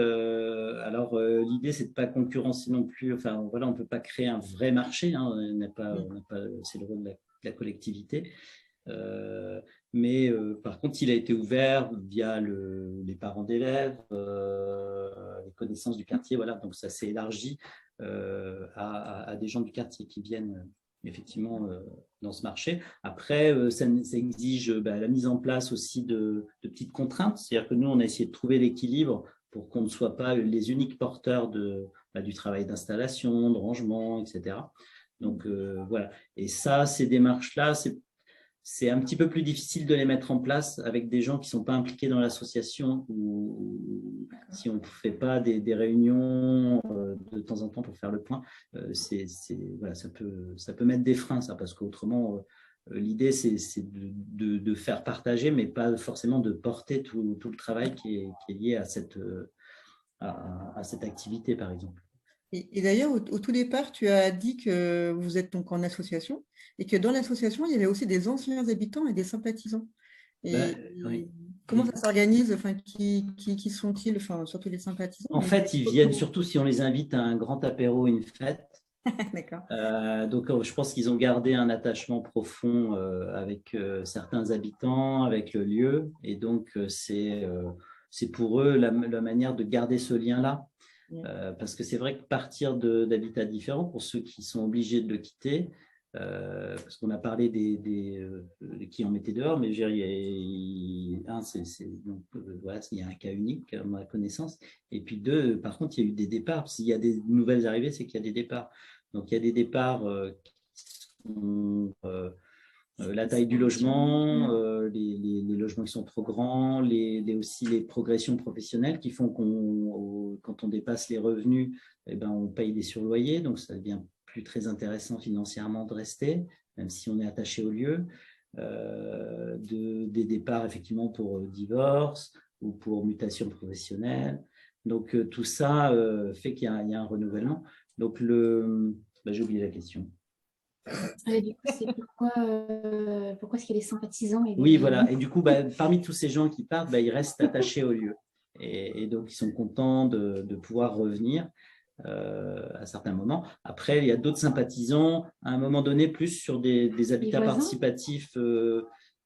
Alors, l'idée, c'est de ne pas concurrencer non plus. Enfin, voilà, on ne peut pas créer un vrai marché. C'est le rôle de la collectivité. Mais par contre, il a été ouvert via les parents d'élèves, les connaissances du quartier. Voilà, donc ça s'est élargi à des gens du quartier qui viennent effectivement dans ce marché. Après, ça exige la mise en place aussi de petites contraintes. C'est-à-dire que nous, on a essayé de trouver l'équilibre pour qu'on ne soit pas les uniques porteurs du travail d'installation, de rangement, etc. Donc, voilà. Et ça, ces démarches-là, c'est un petit peu plus difficile de les mettre en place avec des gens qui ne sont pas impliqués dans l'association ou si on ne fait pas des réunions de temps en temps pour faire le point. Voilà, ça peut mettre des freins, ça, parce qu'autrement, l'idée, c'est de faire partager, mais pas forcément de porter tout le travail qui est lié à cette activité, par exemple. Et d'ailleurs, au tout départ, tu as dit que vous êtes donc en association et que dans l'association, il y avait aussi des anciens habitants et des sympathisants. Oui. Comment ça s'organise? Enfin, qui sont-ils? Enfin, surtout les sympathisants. En fait, ils viennent surtout si on les invite à un grand apéro, une fête. D'accord. Donc, je pense qu'ils ont gardé un attachement profond avec certains habitants, avec le lieu. Et donc, c'est pour eux la manière de garder ce lien-là. Parce que c'est vrai que partir d'habitats différents, pour ceux qui sont obligés de le quitter, parce qu'on a parlé des qui en mettaient dehors, mais il y a un cas unique à ma connaissance. Et puis deux, par contre, il y a eu des départs. S'il y a des nouvelles arrivées, c'est qu'il y a des départs. Donc, il y a des départs qui sont la taille du logement, les logements qui sont trop grands, aussi les progressions professionnelles qui font quand on dépasse les revenus, on paye des surloyers, donc ça devient plus très intéressant financièrement de rester, même si on est attaché au lieu. Des départs effectivement pour divorce ou pour mutation professionnelle. Donc, tout ça fait qu'il y a un renouvellement. Donc, j'ai oublié la question. Du coup, c'est pourquoi est-ce qu'il y a des sympathisants et Oui, voilà. Et du coup, parmi tous ces gens qui partent, ils restent attachés au lieu. Et donc, ils sont contents de pouvoir revenir à certains moments. Après, il y a d'autres sympathisants, à un moment donné, plus sur des habitats participatifs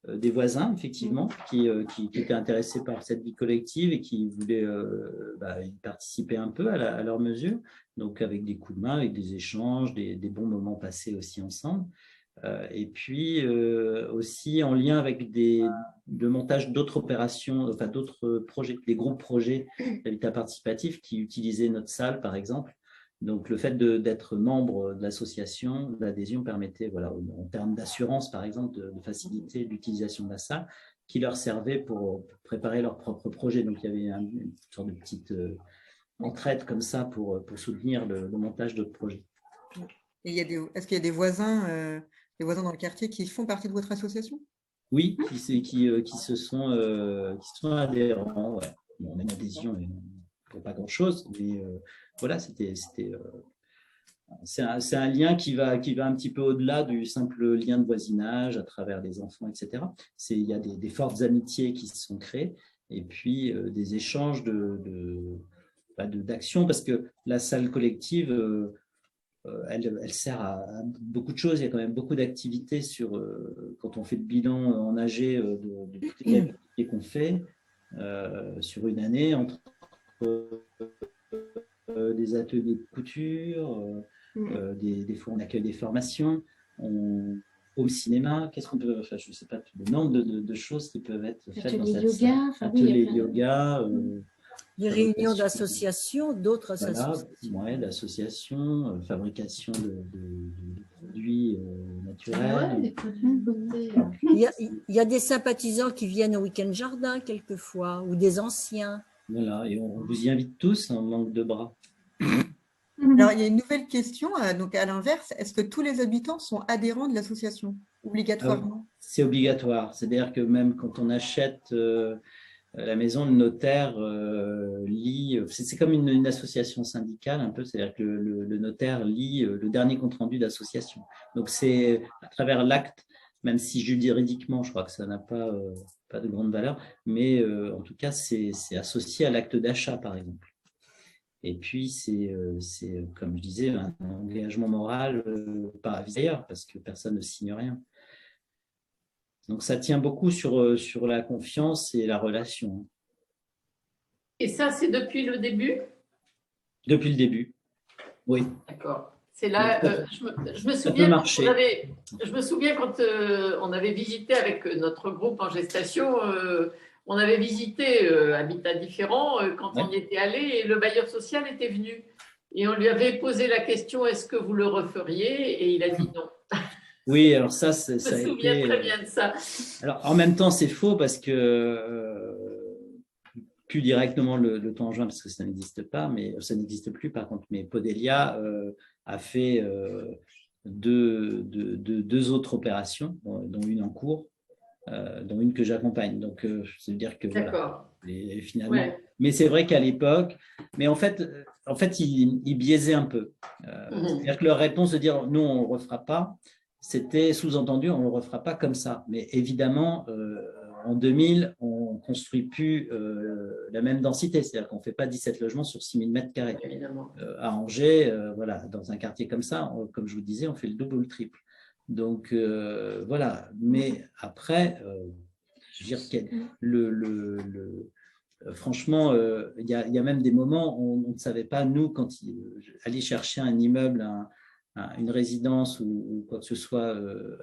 des voisins, effectivement, qui étaient intéressés par cette vie collective et qui voulaient y participer un peu à leur mesure. Donc, avec des coups de main, avec des échanges, des bons moments passés aussi ensemble. Et puis aussi en lien avec le montage d'autres opérations, enfin d'autres projets, des groupes projets d'habitat participatif qui utilisaient notre salle, par exemple. Donc, le fait d'être membre de l'association, l'adhésion permettait, voilà, en termes d'assurance, par exemple, de faciliter l'utilisation de la salle, qui leur servait pour préparer leur propre projet. Donc, il y avait une sorte de petite entraide comme ça pour soutenir le montage d'autres projets. Et est-ce qu'il y a des voisins dans le quartier qui font partie de votre association? Oui, qui sont adhérents. Ouais. Bon, on a une adhésion pour pas grand-chose, mais voilà, c'est un lien qui va un petit peu au-delà du simple lien de voisinage à travers les enfants, etc. Il y a des fortes amitiés qui se sont créées et puis des échanges d'actions parce que la salle collective, elle sert à beaucoup de choses. Il y a quand même beaucoup d'activités quand on fait le bilan en AG de toutes les activités qu'on fait sur une année, entre des ateliers de couture, des fois on accueille des formations, au cinéma, qu'est-ce qu'on peut, enfin, je ne sais pas, le nombre de choses qui peuvent être faites dans cette salle. Ateliers yoga, des réunions d'associations, d'autres associations. Voilà, d'associations, fabrication de produits naturels. des produits de beauté. Il y a des sympathisants qui viennent au week-end jardin quelquefois, ou des anciens. Voilà, et on vous y invite tous, en manque de bras. Alors, il y a une nouvelle question, donc à l'inverse, est-ce que tous les habitants sont adhérents de l'association, obligatoirement? C'est obligatoire, c'est-à-dire que même quand on achète la maison, le notaire lit, c'est comme une association syndicale un peu, c'est-à-dire que le notaire lit le dernier compte-rendu d'association. Donc c'est à travers l'acte, même si juridiquement, je crois que ça n'a pas de grande valeur, mais en tout cas, c'est associé à l'acte d'achat, par exemple. Et puis, c'est comme je disais, un engagement moral par aviseur, parce que personne ne signe rien. Donc, ça tient beaucoup sur la confiance et la relation. Et ça, c'est depuis le début? Depuis le début, oui. D'accord. C'est là, je me souviens, je me souviens quand on avait visité avec notre groupe en gestation, on avait visité Habitat Différent quand on y était allé et le bailleur social était venu. Et on lui avait posé la question, est-ce que vous le referiez? Et il a dit non. Oui, alors ça, je me souviens très bien de ça. Alors, en même temps, c'est faux parce que plus directement le temps en juin, parce que ça n'existe pas, mais ça n'existe plus par contre. Mais Podelia a fait deux autres opérations, dont une en cours, dont une que j'accompagne. Donc, ça veut dire que voilà, finalement. Ouais. Mais c'est vrai qu'à l'époque, mais en fait, ils biaisaient un peu. C'est-à-dire que leur réponse de dire nous, on ne le refera pas, c'était sous-entendu, on ne le refera pas comme ça. Mais évidemment, en 2000, on ne construit plus la même densité, c'est-à-dire qu'on ne fait pas 17 logements sur 6000 m². À Angers, voilà, dans un quartier comme ça, comme je vous disais, on fait le double ou le triple. Donc, voilà. Mais après, je veux dire, franchement, il y a même des moments où on ne savait pas, nous, quand aller chercher un immeuble, une résidence ou quoi que ce soit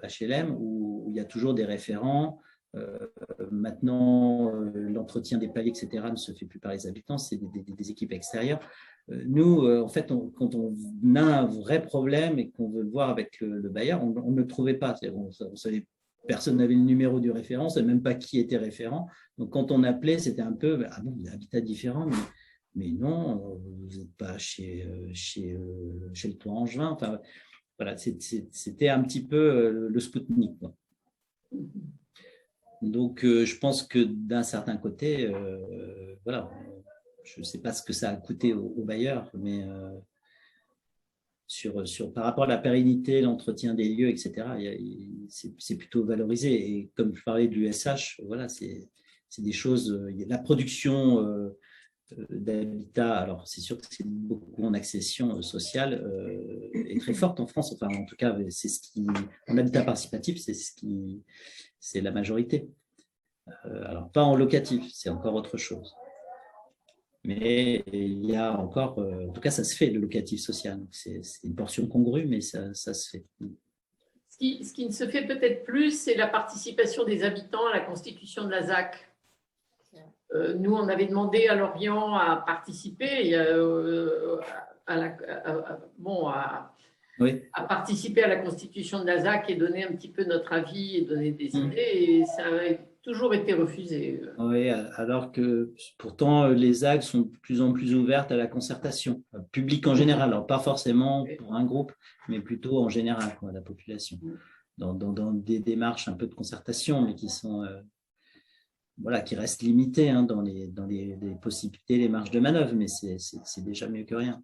HLM, où il y a toujours des référents. Maintenant, l'entretien des paliers, etc., ne se fait plus par les habitants, c'est des équipes extérieures. Nous, en fait, quand on a un vrai problème et qu'on veut le voir avec le bailleur, on ne le trouvait pas. On savait, personne n'avait le numéro du référent, on ne savait même pas qui était référent. Donc, quand on appelait, c'était un peu « Ah bon, il y a Habitat Différent, mais non, vous n'êtes pas chez le Toit Angevin. » Enfin, voilà, c'était un petit peu le Spoutnik, quoi. Donc, je pense que d'un certain côté, voilà, je ne sais pas ce que ça a coûté aux bailleurs, mais par rapport à la pérennité, l'entretien des lieux, etc., c'est plutôt valorisé. Et comme je parlais de l'USH, voilà, c'est des choses, la production d'habitat, alors c'est sûr que c'est beaucoup en accession sociale, est très forte en France. Enfin, en tout cas, c'est ce qui, en habitat participatif, c'est la majorité. Alors, pas en locatif, c'est encore autre chose. Mais il y a encore, en tout cas, ça se fait, le locatif social. C'est une portion congrue, mais ça se fait. Ce qui ne se fait peut-être plus, c'est la participation des habitants à la constitution de la ZAC. Nous, on avait demandé à Lorient à participer, Oui. à participer à la constitution de la ZAC et donner un petit peu notre avis et donner des idées, et ça avait toujours été refusé. Oui, alors que pourtant les ZAC sont de plus en plus ouvertes à la concertation, publique en général, alors pas forcément pour un groupe, mais plutôt en général, quoi, la population, dans des démarches un peu de concertation, mais qui sont voilà, qui restent limitées hein, dans les possibilités, les marges de manœuvre, mais c'est déjà mieux que rien.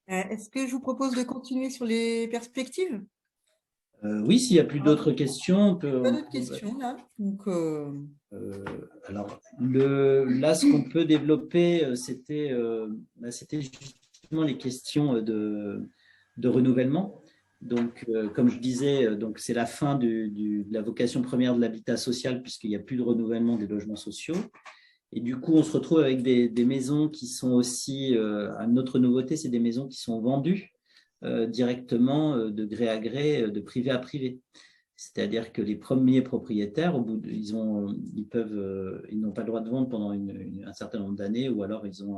Est-ce que je vous propose de continuer sur les perspectives? Oui, s'il n'y a plus d'autres questions, on peut. Pas d'autres questions là. Donc, alors, là, ce qu'on peut développer, c'était justement les questions de renouvellement. Donc, comme je disais, c'est la fin de la vocation première de l'habitat social, puisqu'il n'y a plus de renouvellement des logements sociaux. Et du coup, on se retrouve avec des maisons qui sont aussi, une autre nouveauté, c'est des maisons qui sont vendues directement de gré à gré, de privé à privé. C'est-à-dire que les premiers propriétaires, au bout ils n'ont pas le droit de vendre pendant un certain nombre d'années, ou alors ils ont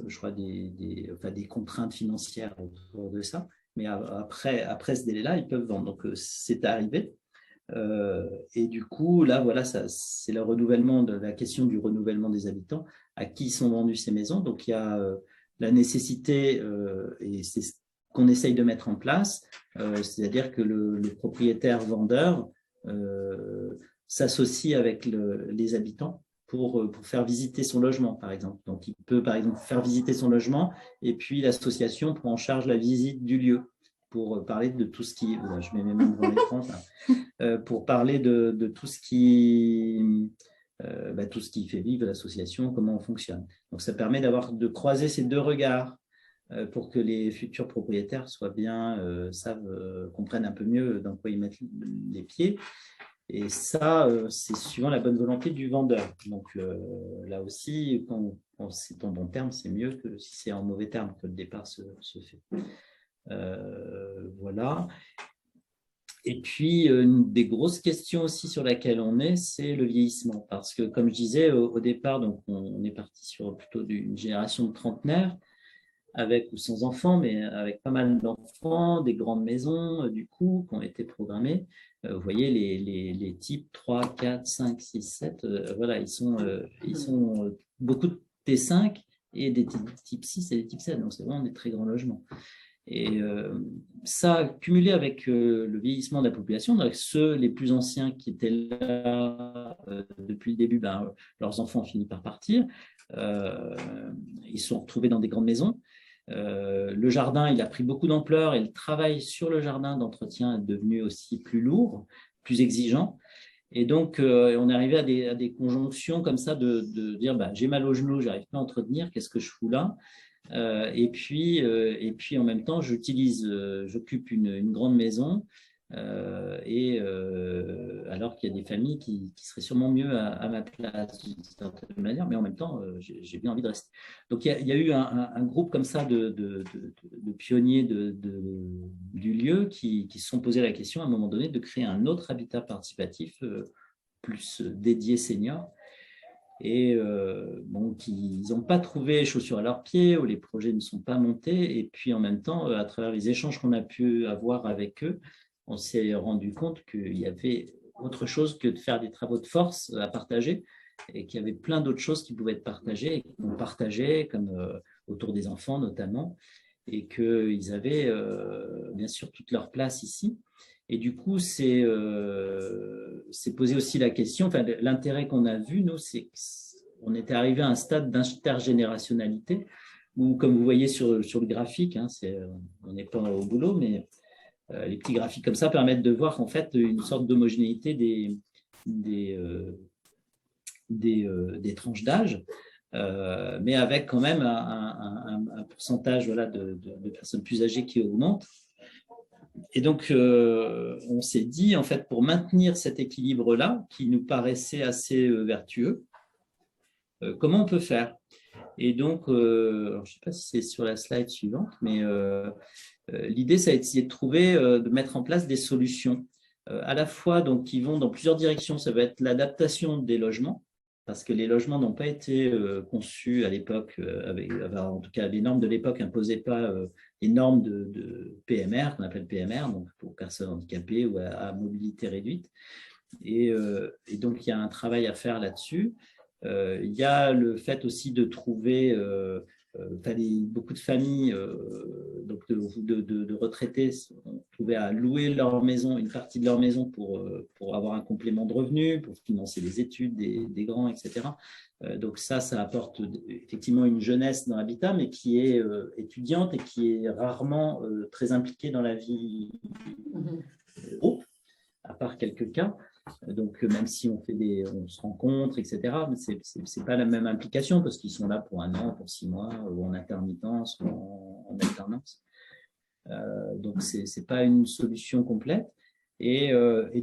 je crois des contraintes financières autour de ça. Mais après ce délai-là, ils peuvent vendre. Donc c'est arrivé. Et du coup, là, voilà, c'est le renouvellement de la question du renouvellement des habitants, à qui sont vendues ces maisons. Donc, il y a la nécessité, et c'est ce qu'on essaye de mettre en place, c'est-à-dire que le propriétaire vendeur s'associe avec les habitants pour faire visiter son logement, par exemple. Donc, il peut, par exemple, faire visiter son logement, et puis l'association prend en charge la visite du lieu pour parler de tout ce qui… Je mets mes mains devant l'écran, pour parler de tout ce qui fait vivre l'association, comment on fonctionne. Donc, ça permet de croiser ces deux regards pour que les futurs propriétaires soient bien, comprennent un peu mieux dans quoi ils mettent les pieds. Et ça, c'est suivant la bonne volonté du vendeur. Donc, là aussi, quand c'est en bon terme, c'est mieux que si c'est en mauvais terme que le départ se fait. Voilà. Et puis, une des grosses questions aussi sur laquelle on est, c'est le vieillissement. Parce que, comme je disais au départ, donc on est parti sur plutôt une génération de trentenaires, avec ou sans enfants, mais avec pas mal d'enfants, des grandes maisons, du coup, qui ont été programmées. Vous voyez, les types 3, 4, 5, 6, 7, voilà, ils sont beaucoup de T5 et des types 6 et des types 7. Donc, c'est vraiment des très grands logements. Et ça, cumulé avec le vieillissement de la population, avec ceux les plus anciens qui étaient là depuis le début, leurs enfants ont fini par partir. Ils se sont retrouvés dans des grandes maisons. Le jardin, il a pris beaucoup d'ampleur et le travail sur le jardin d'entretien est devenu aussi plus lourd, plus exigeant. Et donc, on est arrivé à des conjonctions comme ça de dire j'ai mal au genou, j'arrive pas à entretenir, qu'est-ce que je fous là? Et puis en même temps, j'occupe une grande maison, alors qu'il y a des familles qui seraient sûrement mieux à ma place d'une certaine manière, mais en même temps, j'ai bien envie de rester. Donc, il y a eu un groupe comme ça de pionniers du lieu qui se sont posés la question à un moment donné de créer un autre habitat participatif plus dédié senior. Et ils n'ont pas trouvé chaussures à leurs pieds, ou les projets ne sont pas montés. Et puis en même temps, à travers les échanges qu'on a pu avoir avec eux, on s'est rendu compte qu'il y avait autre chose que de faire des travaux de force à partager, et qu'il y avait plein d'autres choses qui pouvaient être partagées, et qu'on partageait, comme autour des enfants notamment, et qu'ils avaient bien sûr toute leur place ici. Et du coup, c'est posé aussi la question, enfin, l'intérêt qu'on a vu, nous, c'est qu'on était arrivé à un stade d'intergénérationnalité où, comme vous voyez sur le graphique, hein, on n'est pas au boulot, mais les petits graphiques comme ça permettent de voir en fait une sorte d'homogénéité des tranches d'âge, mais avec quand même un pourcentage voilà, de personnes plus âgées qui augmente. Et donc, on s'est dit, en fait, pour maintenir cet équilibre-là, qui nous paraissait assez vertueux, comment on peut faire? Et donc, je ne sais pas si c'est sur la slide suivante, mais l'idée, ça a été de trouver, de mettre en place des solutions, à la fois donc, qui vont dans plusieurs directions. Ça va être l'adaptation des logements, parce que les logements n'ont pas été conçus à l'époque, en tout cas, les normes de l'époque n'imposaient pas les normes de PMR, qu'on appelle PMR, donc pour personnes handicapées ou à mobilité réduite. Et donc, il y a un travail à faire là-dessus. Il y a le fait aussi de trouver beaucoup de familles donc de retraités ont trouvé à louer leur maison, une partie de leur maison pour avoir un complément de revenus, pour financer les études des grands, etc. Donc ça apporte effectivement une jeunesse dans l'habitat, mais qui est étudiante et qui est rarement très impliquée dans la vie groupe, à part quelques cas. Donc, même si on se rencontre, etc., ce n'est pas la même implication parce qu'ils sont là pour 1 an, pour 6 mois, ou en intermittence, ou en alternance. Donc, ce n'est pas une solution complète. Et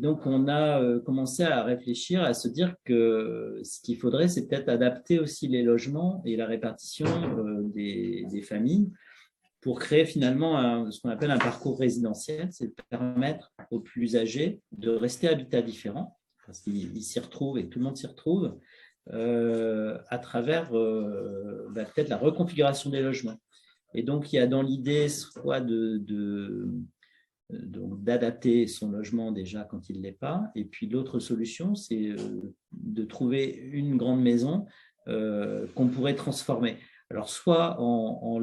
donc, on a commencé à réfléchir, à se dire que ce qu'il faudrait, c'est peut-être adapter aussi les logements et la répartition des familles pour créer finalement ce qu'on appelle un parcours résidentiel, c'est de permettre aux plus âgés de rester à habitat différent, parce qu'ils s'y retrouvent et tout le monde s'y retrouve, à travers peut-être la reconfiguration des logements. Et donc, il y a dans l'idée soit d'adapter son logement déjà quand il ne l'est pas, et puis l'autre solution, c'est de trouver une grande maison qu'on pourrait transformer. Alors, soit en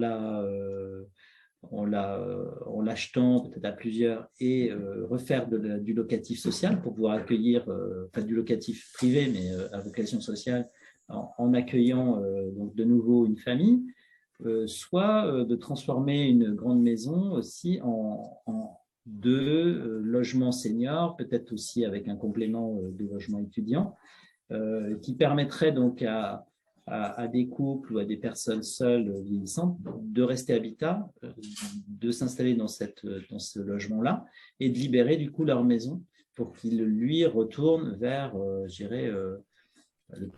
l'achetant peut-être à plusieurs et refaire du locatif social pour pouvoir accueillir, du locatif privé, mais à vocation sociale, en accueillant donc de nouveau une famille, soit de transformer une grande maison aussi en 2 logements seniors, peut-être aussi avec un complément de logement étudiant, qui permettrait donc à des couples ou à des personnes seules vieillissantes de rester habitat, de s'installer dans ce logement-là et de libérer du coup leur maison pour qu'ils lui retournent vers, je dirais, le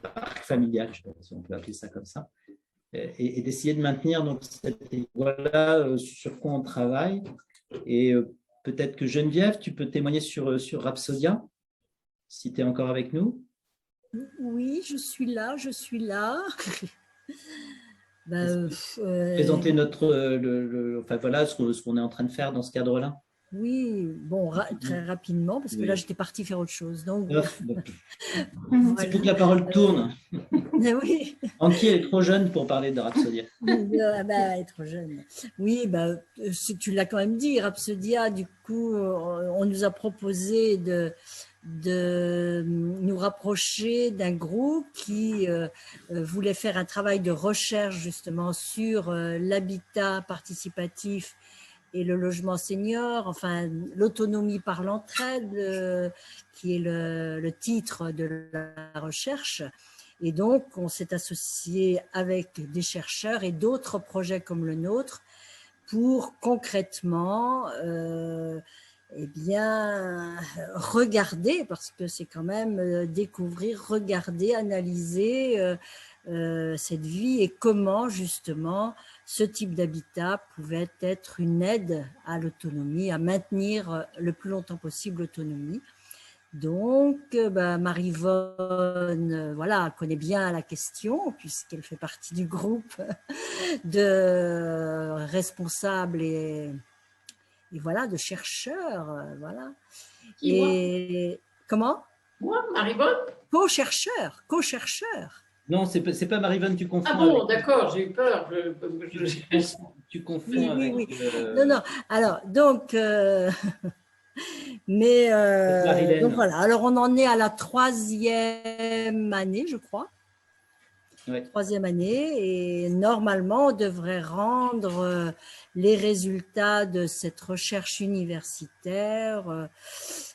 parc familial, je ne sais pas si on peut appeler ça comme ça, et d'essayer de maintenir donc voilà sur quoi on travaille. Et peut-être que Geneviève, tu peux témoigner sur Rhapsodia, si tu es encore avec nous. Oui, je suis là. Présenter ce qu'on est en train de faire dans ce cadre-là. Oui, bon, très rapidement, parce que là, j'étais partie faire autre chose. Donc, c'est pour que la parole tourne. Oui. Anki est trop jeune pour parler de Rhapsodia. Elle est trop jeune. Oui, tu l'as quand même dit, Rhapsodia, du coup, on nous a proposé de nous rapprocher d'un groupe qui voulait faire un travail de recherche justement sur l'habitat participatif et le logement senior, enfin l'autonomie par l'entraide, qui est le titre de la recherche. Et donc, on s'est associé avec des chercheurs et d'autres projets comme le nôtre pour concrètement regarder, parce que c'est quand même découvrir, regarder, analyser cette vie et comment justement ce type d'habitat pouvait être une aide à l'autonomie, à maintenir le plus longtemps possible l'autonomie. Donc, Maryvonne, connaît bien la question puisqu'elle fait partie du groupe de responsables et de chercheurs, voilà. Et comment? Moi, Maryvonne? Co-chercheur. Non, c'est pas Maryvonne, tu confonds. Ah bon, d'accord, j'ai eu peur. Tu confonds avec… Oui. Non. Alors, donc, Mais Marilène. donc voilà, alors on en est à la 3e année, je crois. Ouais. 3e année, et normalement, on devrait rendre les résultats de cette recherche universitaire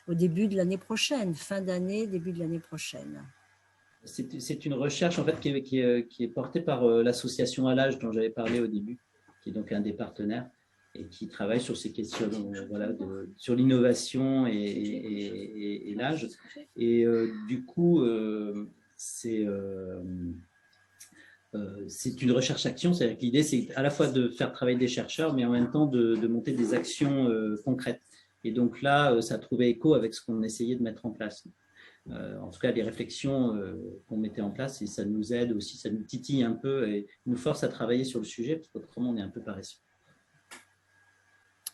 au début de l'année prochaine, fin d'année, début de l'année prochaine. C'est une recherche en fait qui est portée par l'association Alage dont j'avais parlé au début, qui est donc un des partenaires et qui travaille sur ces questions, voilà, sur l'innovation et l'âge. Et du coup, c'est une recherche-action, c'est-à-dire que l'idée, c'est à la fois de faire travailler des chercheurs, mais en même temps de monter des actions concrètes. Et donc là, ça a trouvé écho avec ce qu'on essayait de mettre en place. En tout cas, les réflexions qu'on mettait en place, et ça nous aide aussi, ça nous titille un peu et nous force à travailler sur le sujet, parce qu'autrement, on est un peu paresseux.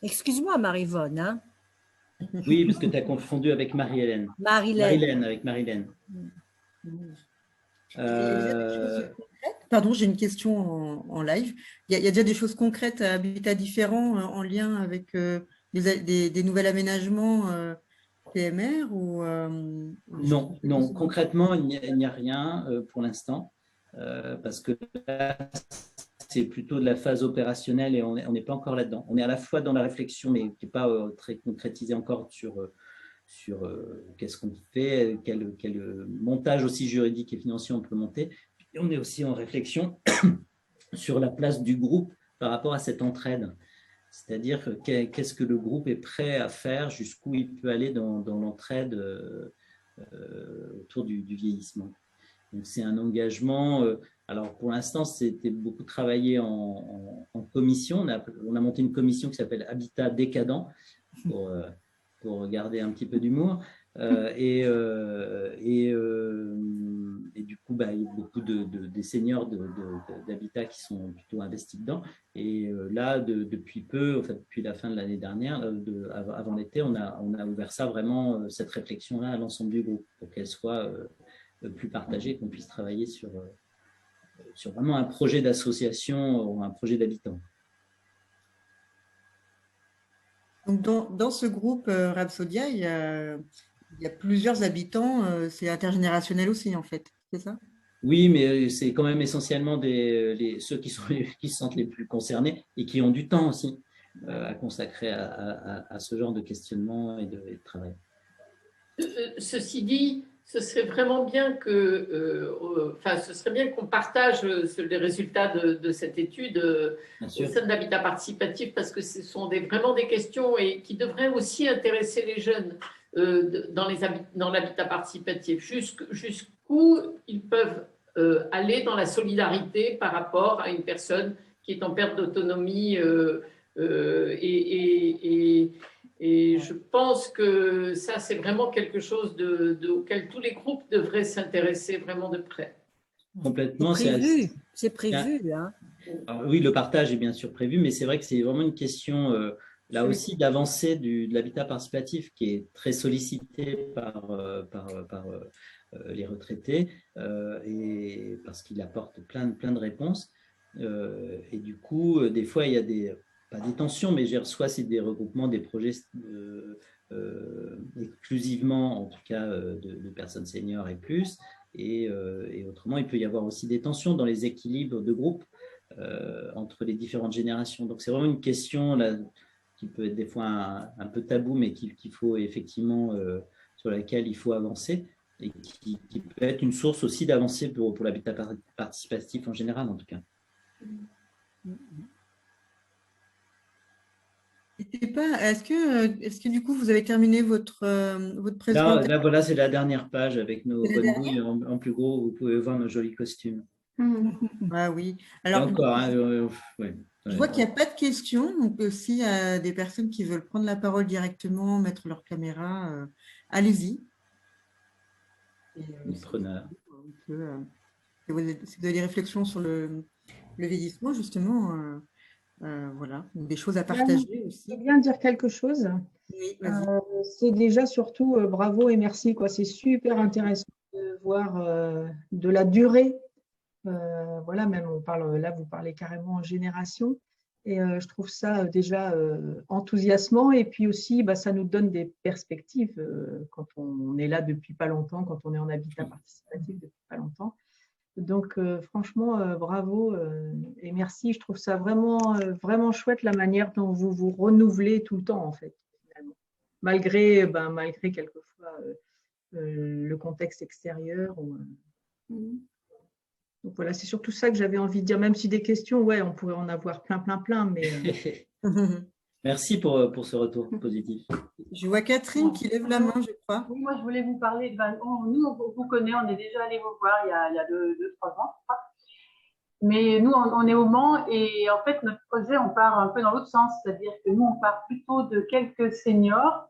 Excuse-moi, Marie-Vonne. Hein. Oui, parce que tu as confondu avec Marie-Hélène. Marilène. Avec Marilène. Pardon, j'ai une question en live. Il y a déjà des choses concrètes à Habitat Différent en lien avec des nouveaux aménagements PMR ou Non. Concrètement, il n'y a rien pour l'instant, parce que là, c'est plutôt de la phase opérationnelle et on n'est pas encore là-dedans. On est à la fois dans la réflexion, mais qui n'est pas très concrétisé encore sur qu'est-ce qu'on fait, quel montage aussi juridique et financier on peut monter. Et on est aussi en réflexion sur la place du groupe par rapport à cette entraide. C'est-à-dire qu'est-ce que le groupe est prêt à faire, jusqu'où il peut aller dans l'entraide autour du vieillissement. Donc c'est un engagement. Alors pour l'instant, c'était beaucoup travaillé en commission. On a monté une commission qui s'appelle Habitat Décadent pour garder un petit peu d'humour. Et du coup, il y a beaucoup des seniors d'habitat qui sont plutôt investis dedans. Et là, depuis peu, en fait, depuis la fin de l'année dernière, avant l'été, on a ouvert ça vraiment, cette réflexion-là à l'ensemble du groupe pour qu'elle soit plus partagée, qu'on puisse travailler sur vraiment un projet d'association ou un projet d'habitant. Donc dans ce groupe Rhapsodia, il y a plusieurs habitants, c'est intergénérationnel aussi en fait, c'est ça? Oui, mais c'est quand même essentiellement ceux qui se sentent les plus concernés et qui ont du temps aussi à consacrer à ce genre de questionnement et de travail. Ceci dit, ce serait vraiment bien qu'on partage les résultats de cette étude au sein de l'habitat participatif, parce que ce sont vraiment des questions et qui devraient aussi intéresser les jeunes dans l'habitat participatif. Jusqu'où ils peuvent aller dans la solidarité par rapport à une personne qui est en perte d'autonomie et je pense que ça, c'est vraiment quelque chose auquel tous les groupes devraient s'intéresser vraiment de près. Complètement. C'est prévu. Hein. Alors, oui, le partage est bien sûr prévu, mais c'est vrai que c'est vraiment une question, là aussi, d'avancée de l'habitat participatif qui est très sollicité par les retraités et parce qu'il apporte plein de réponses. Et du coup, des fois, il y a pas des tensions, mais soit c'est des regroupements, des projets exclusivement, en tout cas, de personnes seniors et plus. Et autrement, il peut y avoir aussi des tensions dans les équilibres de groupe entre les différentes générations. Donc, c'est vraiment une question là, qui peut être des fois un peu tabou, mais qu'il faut effectivement, sur laquelle il faut avancer et qui peut être une source aussi d'avancée pour l'habitat participatif en général, en tout cas. Est-ce que du coup vous avez terminé votre présentation? Là, voilà, c'est la dernière page avec nos bonnes bouilles en plus gros. Vous pouvez voir nos jolis costumes. Ah oui. Alors, encore, je vois qu'il n'y a pas de questions. Donc, s'il y a des personnes qui veulent prendre la parole directement, mettre leur caméra, allez-y. Preneur. Si vous avez des réflexions sur le vieillissement, justement, voilà, des choses à partager aussi. Je veux bien dire quelque chose. Oui, c'est déjà surtout bravo et merci. C'est super intéressant de voir de la durée. Voilà, même on parle là, vous parlez carrément en génération. Et je trouve ça déjà enthousiasmant. Et puis aussi, ça nous donne des perspectives quand on est là depuis pas longtemps, quand on est en habitat participatif depuis pas longtemps. Donc, franchement, bravo et merci. Je trouve ça vraiment, vraiment chouette la manière dont vous vous renouvelez tout le temps, en fait, finalement. Malgré quelquefois le contexte extérieur. Donc voilà, c'est surtout ça que j'avais envie de dire. Même si des questions, ouais, on pourrait en avoir plein, mais… Merci pour ce retour positif. Je vois Catherine qui lève la main, je crois. Oui, moi, je voulais vous parler. Nous, on vous connaît, on est déjà allé vous voir il y a 2-3 ans, je crois. Mais nous, on est au Mans et en fait, notre projet, on part un peu dans l'autre sens. C'est-à-dire que nous, on part plutôt de quelques seniors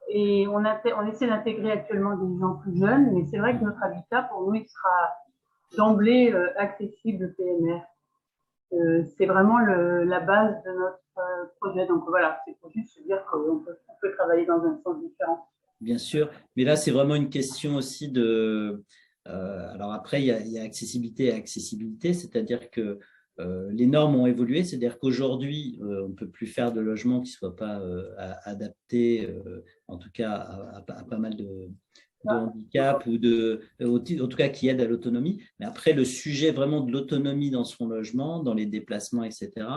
et on essaie d'intégrer actuellement des gens plus jeunes. Mais c'est vrai que notre habitat, pour nous, il sera d'emblée accessible PMR. C'est vraiment la base de notre projet. Donc voilà, c'est pour juste se dire qu'on peut travailler dans un sens différent. Bien sûr, mais là, c'est vraiment une question aussi de… alors après, il y a accessibilité et accessibilité, c'est-à-dire que les normes ont évolué, c'est-à-dire qu'aujourd'hui, on ne peut plus faire de logements qui ne soient pas adaptés, en tout cas à pas mal de handicap ou en tout cas qui aide à l'autonomie. Mais après, le sujet vraiment de l'autonomie dans son logement, dans les déplacements, etc.,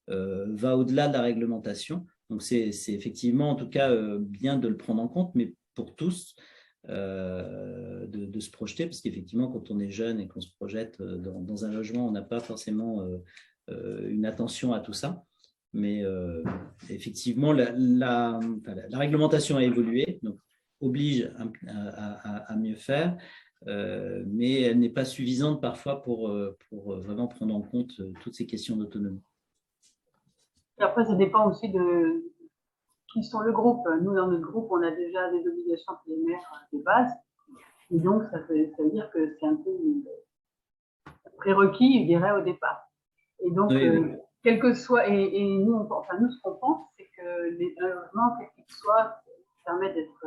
va au-delà de la réglementation. Donc, c'est effectivement, en tout cas, bien de le prendre en compte, mais pour tous, de se projeter, parce qu'effectivement, quand on est jeune et qu'on se projette dans un logement, on n'a pas forcément une attention à tout ça. Mais effectivement, la réglementation a évolué, donc oblige à mieux faire, mais elle n'est pas suffisante parfois pour vraiment prendre en compte toutes ces questions d'autonomie. Et après, ça dépend aussi de qui sont le groupe. Nous, dans notre groupe, on a déjà des obligations PMR de base. Et donc, ça veut dire que c'est un peu un prérequis, je dirais, au départ. Et donc, oui. quel que soit… Et nous, ce qu'on pense, c'est que les logements, quels qu'ils soient, permettent d'être…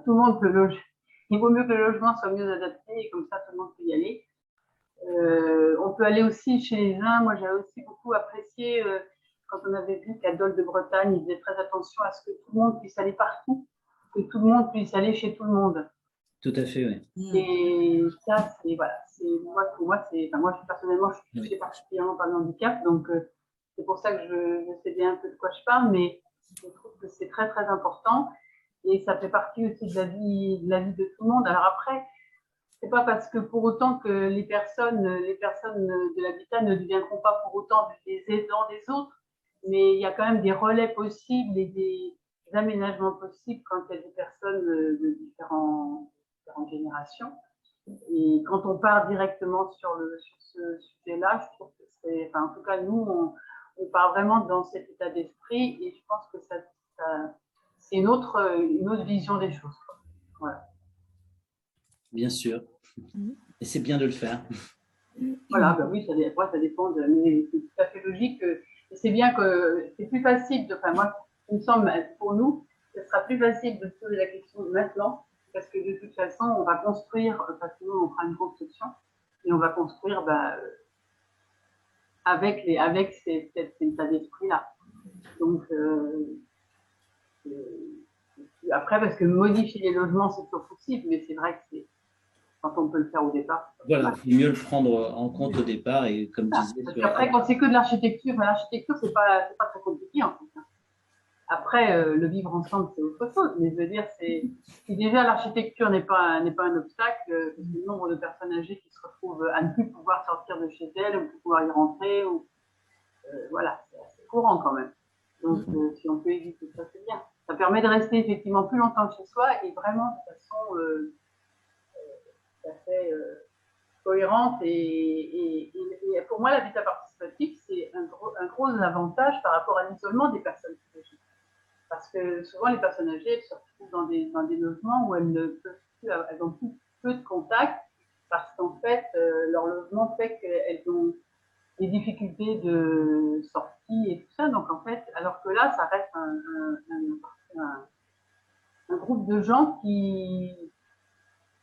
tout le monde peut loger. Il vaut mieux que le logement soit mieux adapté et comme ça, tout le monde peut y aller. On peut aller aussi chez les uns. Moi, j'avais aussi beaucoup apprécié… quand on avait vu qu'à Dole de Bretagne, ils faisaient très attention à ce que tout le monde puisse aller partout, que tout le monde puisse aller chez tout le monde. Tout à fait, oui. Et ça, c'est, voilà, pour moi, personnellement, je suis touchée particulièrement par le handicap, donc c'est pour ça que je sais bien un peu de quoi je parle, mais je trouve que c'est très, très important et ça fait partie aussi de la vie de tout le monde. Alors après, c'est pas parce que pour autant que les personnes de l'habitat ne deviendront pas pour autant des aidants des autres, mais il y a quand même des relais possibles et des aménagements possibles quand il y a des personnes de différentes générations. Et quand on part directement sur ce sujet-là, je trouve que c'est… en tout cas, nous, on part vraiment dans cet état d'esprit et je pense que c'est une autre vision des choses. Voilà. Bien sûr. Et c'est bien de le faire. Voilà, oui, ça dépend mais c'est tout à fait logique. C'est bien que c'est plus facile, moi, il me semble, pour nous, ce sera plus facile de se poser la question maintenant, parce que de toute façon, on va construire, parce que nous, on fera une construction, et on va construire avec cet état d'esprit-là. Donc, après, parce que modifier les logements, c'est toujours possible, mais c'est vrai que c'est quand on peut le faire au départ. Voilà, il faut mieux le prendre en compte au départ et comme disais. Parce qu'après, quand c'est que de l'architecture, c'est pas très compliqué en fait. Après, le vivre ensemble, c'est autre chose. Mais je veux dire, si déjà l'architecture n'est pas un obstacle, le nombre de personnes âgées qui se retrouvent à ne plus pouvoir sortir de chez elles, ou ne plus pouvoir y rentrer, voilà, c'est assez courant quand même. Donc, si on peut éviter ça, c'est bien. Ça permet de rester effectivement plus longtemps chez soi et vraiment de façon tout à fait cohérente. Et pour moi, l'habitat participatif, c'est un gros avantage par rapport à l'isolement des personnes âgées. Parce que souvent, les personnes âgées elles se retrouvent dans des logements où elles ne peuvent plus, elles ont peu de contact parce qu'en fait, leur logement fait qu'elles ont des difficultés de sortie et tout ça. Donc, en fait, alors que là, ça reste un groupe de gens qui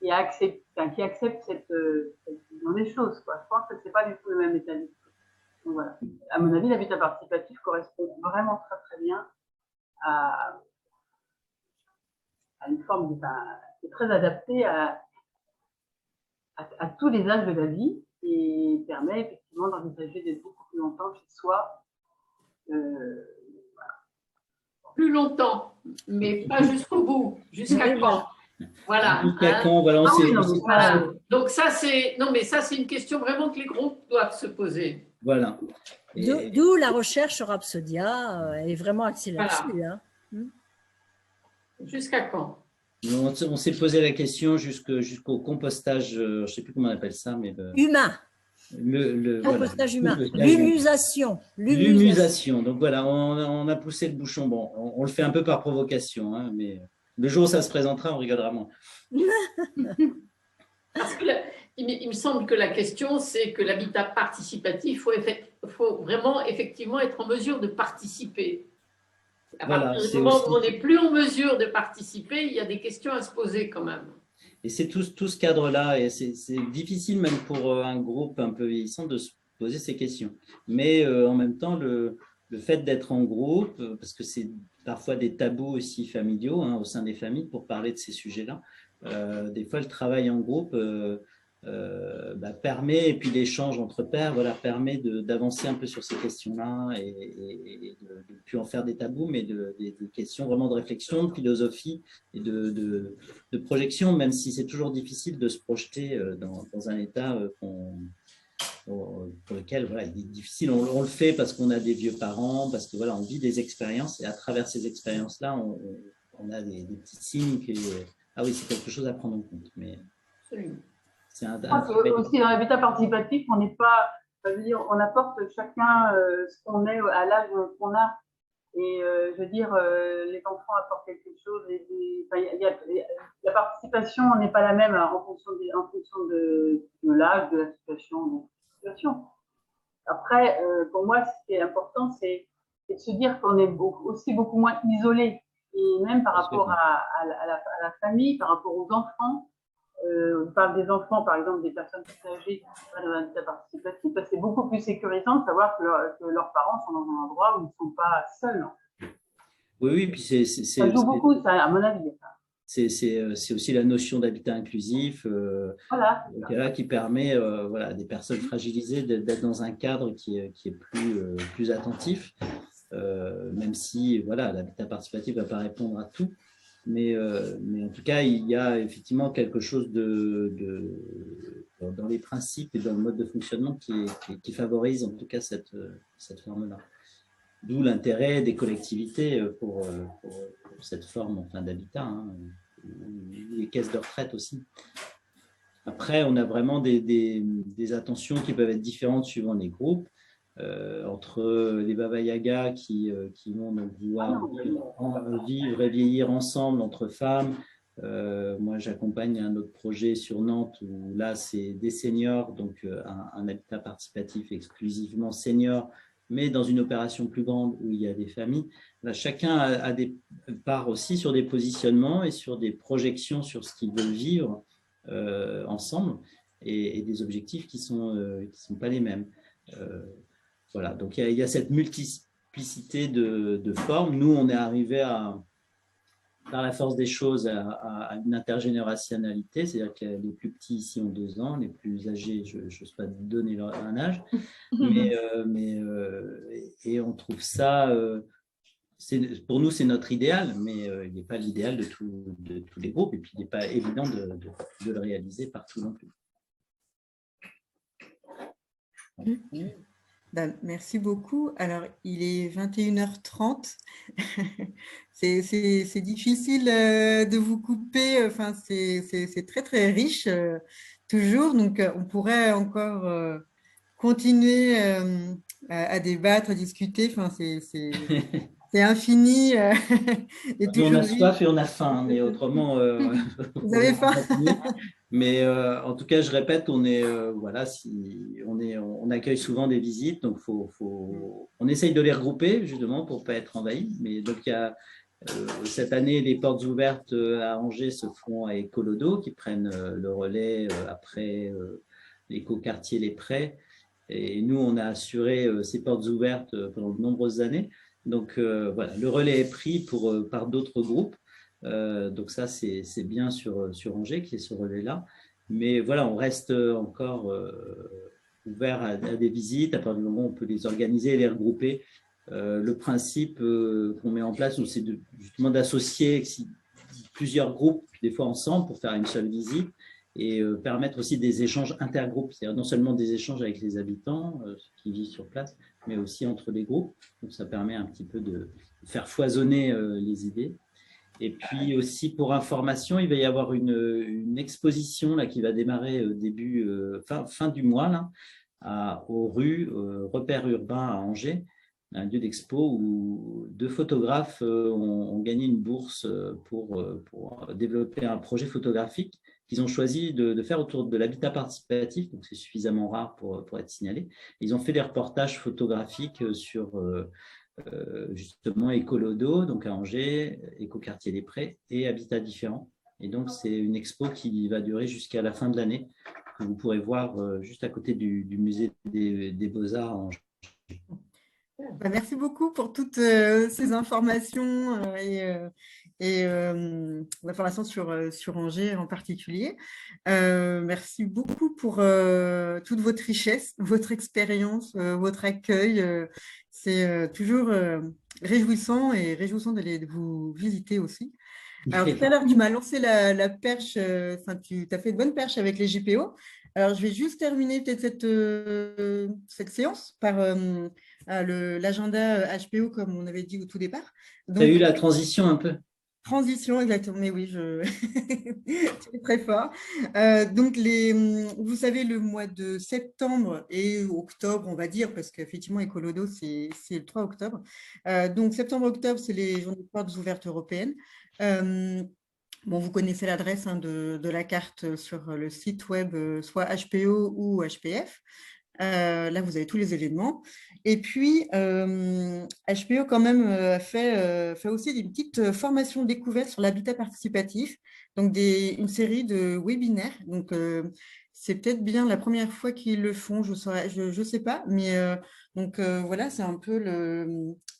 acceptent cette vision des choses, quoi. Je pense que c'est pas du tout le même état d'esprit. Donc, voilà. À mon avis, l'habitat participatif correspond vraiment très très bien à une forme qui est très adaptée à tous les âges de la vie et permet effectivement d'envisager d'être beaucoup plus longtemps chez soi. Plus longtemps, mais pas jusqu'au bout. Jusqu'à quand? Voilà. Jusqu'à quand, voilà, on sait. Voilà. Donc ça, c'est une question vraiment que les groupes doivent se poser. Voilà. D'où la recherche sur Rhapsodia, elle est vraiment axée là-dessus. Voilà. Jusqu'à quand? On s'est posé la question jusqu'au compostage, je ne sais plus comment on appelle ça, mais humain. Compostage humain. L'humusation. L'humusation. Donc voilà, on a poussé le bouchon. Bon, on le fait un peu par provocation, hein, mais le jour où ça se présentera, on rigolera moins. Parce que il me semble que la question, c'est que l'habitat participatif, il faut vraiment effectivement être en mesure de participer. À partir du moment où on n'est plus en mesure de participer, il y a des questions à se poser quand même. Et c'est tout ce cadre-là, et c'est difficile même pour un groupe un peu vieillissant de se poser ces questions. Mais en même temps, le fait d'être en groupe, parce que c'est parfois des tabous aussi familiaux, hein, au sein des familles pour parler de ces sujets-là, des fois le travail en groupe permet, et puis l'échange entre pairs, voilà, permet d'avancer un peu sur ces questions-là et de ne plus en faire des tabous, mais des questions vraiment de réflexion, de philosophie et de projection, même si c'est toujours difficile de se projeter dans un état pour lequel voilà, il est difficile. On le fait parce qu'on a des vieux parents, parce que voilà, on vit des expériences, et à travers ces expériences-là, on a des petits signes que ah oui, c'est quelque chose à prendre en compte. Mais je pense aussi dans l'habitat participatif, on n'est pas, je veux dire, on apporte chacun ce qu'on est à l'âge qu'on a. Et je veux dire, les enfants apportent quelque chose. La participation n'est pas la même en fonction de l'âge, de la situation. Après, pour moi, ce qui est important, c'est de se dire qu'on est aussi beaucoup moins isolé. Et même par rapport à la famille, par rapport aux enfants, on parle des enfants, par exemple, des personnes plus âgées qui sont dans l'habitat participatif, c'est beaucoup plus sécurisant de savoir que leurs parents sont dans un endroit où ils ne sont pas seuls. Oui, puis ça joue beaucoup, ça, à mon avis. C'est aussi la notion d'habitat inclusif voilà, qui permet voilà, à des personnes fragilisées d'être dans un cadre qui est plus attentif, même si voilà, l'habitat participatif ne va pas répondre à tout. Mais en tout cas, il y a effectivement quelque chose dans les principes et dans le mode de fonctionnement qui favorise en tout cas cette forme-là. D'où l'intérêt des collectivités pour cette forme d'habitat, hein, les caisses de retraite aussi. Après, on a vraiment des attentions qui peuvent être différentes suivant les groupes. Entre les Baba Yaga qui vont donc vouloir vivre et vieillir ensemble entre femmes. Moi, j'accompagne un autre projet sur Nantes où là, c'est des seniors, donc un habitat participatif exclusivement senior, mais dans une opération plus grande où il y a des familles. Là, chacun a des parts aussi sur des positionnements et sur des projections sur ce qu'ils veulent vivre ensemble et des objectifs qui sont pas les mêmes. Voilà, donc il y a cette multiplicité de formes. Nous, on est arrivé par la force des choses à une intergénérationnalité, c'est-à-dire que les plus petits ici ont 2 ans, les plus âgés, je n'ose pas donner un âge, et on trouve ça, pour nous c'est notre idéal, mais il n'est pas l'idéal de tous les groupes, et puis il n'est pas évident de le réaliser partout non plus. Merci beaucoup. Alors, il est 21h30. C'est difficile de vous couper. Enfin, c'est très, très riche, toujours. Donc, on pourrait encore continuer à débattre, à discuter. Enfin, c'est infini. Et on a soif et on a faim, mais autrement… vous avez faim. Mais en tout cas, je répète, voilà, on accueille souvent des visites, donc on essaye de les regrouper justement pour ne pas être envahi. Mais donc il y a cette année, les portes ouvertes à Angers se font à Écolodo qui prennent le relais après l'écoquartier Les Prés. Et nous, on a assuré ces portes ouvertes pendant de nombreuses années. Donc voilà, le relais est pris par d'autres groupes. Donc ça, c'est bien sur Angers qui est ce relais-là. Mais voilà, on reste encore ouvert à des visites. À partir du moment où on peut les organiser et les regrouper. Le principe qu'on met en place, c'est justement d'associer plusieurs groupes, des fois ensemble, pour faire une seule visite et permettre aussi des échanges intergroupes, c'est-à-dire non seulement des échanges avec les habitants qui vivent sur place, mais aussi entre les groupes. Donc ça permet un petit peu de faire foisonner les idées. Et puis aussi pour information, il va y avoir une exposition là, qui va démarrer fin du mois là, aux rues Repères urbains à Angers, un lieu d'expo où 2 photographes ont gagné une bourse pour développer un projet photographique qu'ils ont choisi de faire autour de l'habitat participatif, donc c'est suffisamment rare pour être signalé. Ils ont fait des reportages photographiques sur justement Écolodo, donc à Angers, Écoquartier des Prés et Habitat différent. Et donc c'est une expo qui va durer jusqu'à la fin de l'année, que vous pourrez voir juste à côté du musée des Beaux-Arts à Angers. Merci beaucoup pour toutes ces informations et l'information sur Angers en particulier. Merci beaucoup pour toute votre richesse, votre expérience, votre accueil. C'est toujours réjouissant et réjouissant d'aller vous visiter aussi. Alors tout à l'heure, tu m'as lancé la perche, tu as fait de bonnes perches avec les JPO. Alors je vais juste terminer peut-être cette séance par l'agenda HPO comme on avait dit au tout départ. Tu as eu la transition un peu. Transition, exactement, mais oui, tu es très fort. Donc, vous savez, le mois de septembre et octobre, on va dire, parce qu'effectivement, Écolodo, c'est le 3 octobre. Donc, septembre-octobre, c'est les journées de portes ouvertes européennes. Bon, vous connaissez l'adresse de la carte sur le site web, soit HPO ou HPF. Là, vous avez tous les événements. Et puis, HPO quand même fait aussi une petite formation découverte sur l'habitat participatif, donc une série de webinaires. Donc, c'est peut-être bien la première fois qu'ils le font, je sais pas, mais donc voilà, c'est un peu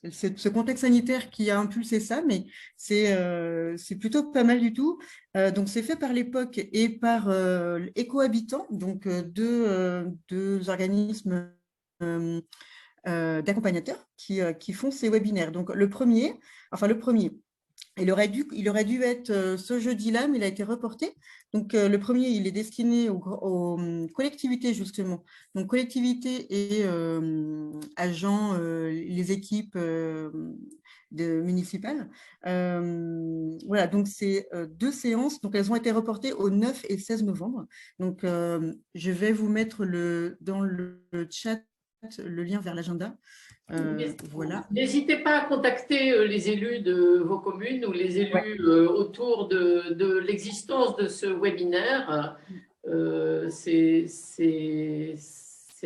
ce contexte sanitaire qui a impulsé ça, mais c'est plutôt pas mal du tout. Donc, c'est fait par l'Époque et par Écohabitant, donc deux organismes d'accompagnateurs qui font ces webinaires. Donc, le premier, il aurait dû être ce jeudi-là, mais il a été reporté. Donc, le premier, il est destiné aux collectivités, justement. Donc, collectivités et agents, les équipes municipales. Voilà, donc c'est 2 séances. Donc, elles ont été reportées au 9 et 16 novembre. Donc, je vais vous mettre dans le chat le lien vers l'agenda. Voilà. N'hésitez pas à contacter les élus de vos communes ou les élus autour de l'existence de ce webinaire. C'est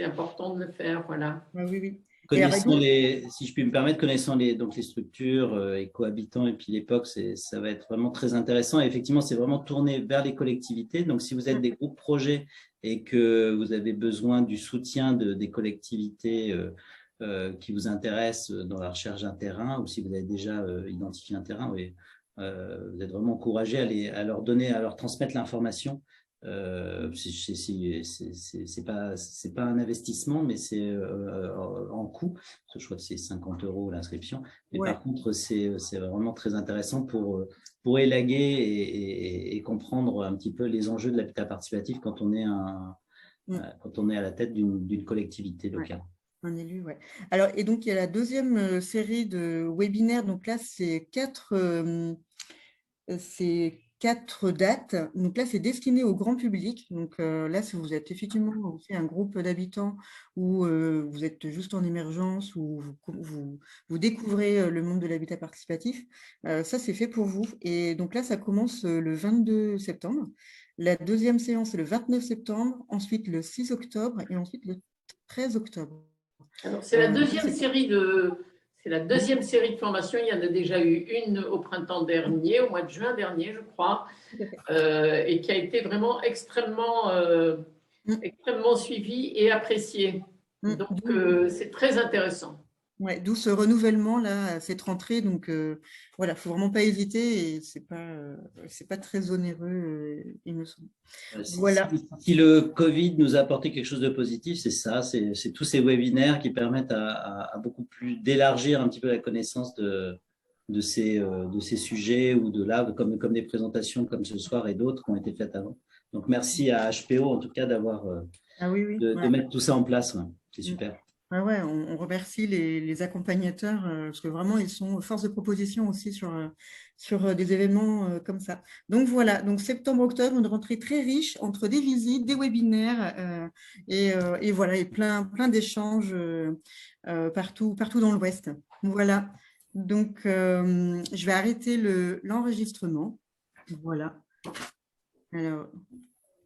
important de le faire. Voilà. Oui. Si je puis me permettre, connaissant les structures Écohabitant et puis l'Époque, ça va être vraiment très intéressant. Et effectivement, c'est vraiment tourné vers les collectivités. Donc, si vous êtes des groupes projets et que vous avez besoin du soutien des collectivités qui vous intéressent dans la recherche d'un terrain, ou si vous avez déjà identifié un terrain, vous êtes vraiment encouragé à leur transmettre l'information. C'est pas un investissement, mais c'est en coût. Je crois que c'est 50 € l'inscription. Mais par contre, c'est vraiment très intéressant pour élaguer et comprendre un petit peu les enjeux de l'habitat participatif quand on est à la tête d'une collectivité locale. Un élu, ouais. Alors, et donc, il y a la deuxième série de webinaires. Donc là, c'est 4 dates. Donc là, c'est destiné au grand public. Donc là, si vous êtes effectivement aussi un groupe d'habitants ou vous êtes juste en émergence ou vous découvrez le monde de l'habitat participatif, ça, c'est fait pour vous. Et donc là, ça commence le 22 septembre. La deuxième séance, c'est le 29 septembre, ensuite le 6 octobre et ensuite le 13 octobre. Alors, c'est la deuxième série de formation. Il y en a déjà eu une au printemps dernier, au mois de juin dernier, je crois, et qui a été vraiment extrêmement suivie et appréciée. Donc, c'est très intéressant. Ouais, d'où ce renouvellement là, à cette rentrée. Donc voilà, faut vraiment pas hésiter et c'est pas très onéreux, il me semble. Voilà. Si le Covid nous a apporté quelque chose de positif, c'est ça, c'est tous ces webinaires qui permettent à beaucoup plus d'élargir un petit peu la connaissance de ces sujets ou de là, comme des présentations comme ce soir et d'autres qui ont été faites avant. Donc merci à HPO en tout cas d'avoir de mettre tout ça en place. Ouais. C'est super. Ouais, on remercie les accompagnateurs parce que vraiment, ils sont force de proposition aussi sur des événements comme ça. Donc voilà, donc septembre-octobre, une rentrée très riche entre des visites, des webinaires et voilà, et plein d'échanges partout dans l'Ouest. Voilà, donc je vais arrêter l'enregistrement. Voilà. Alors.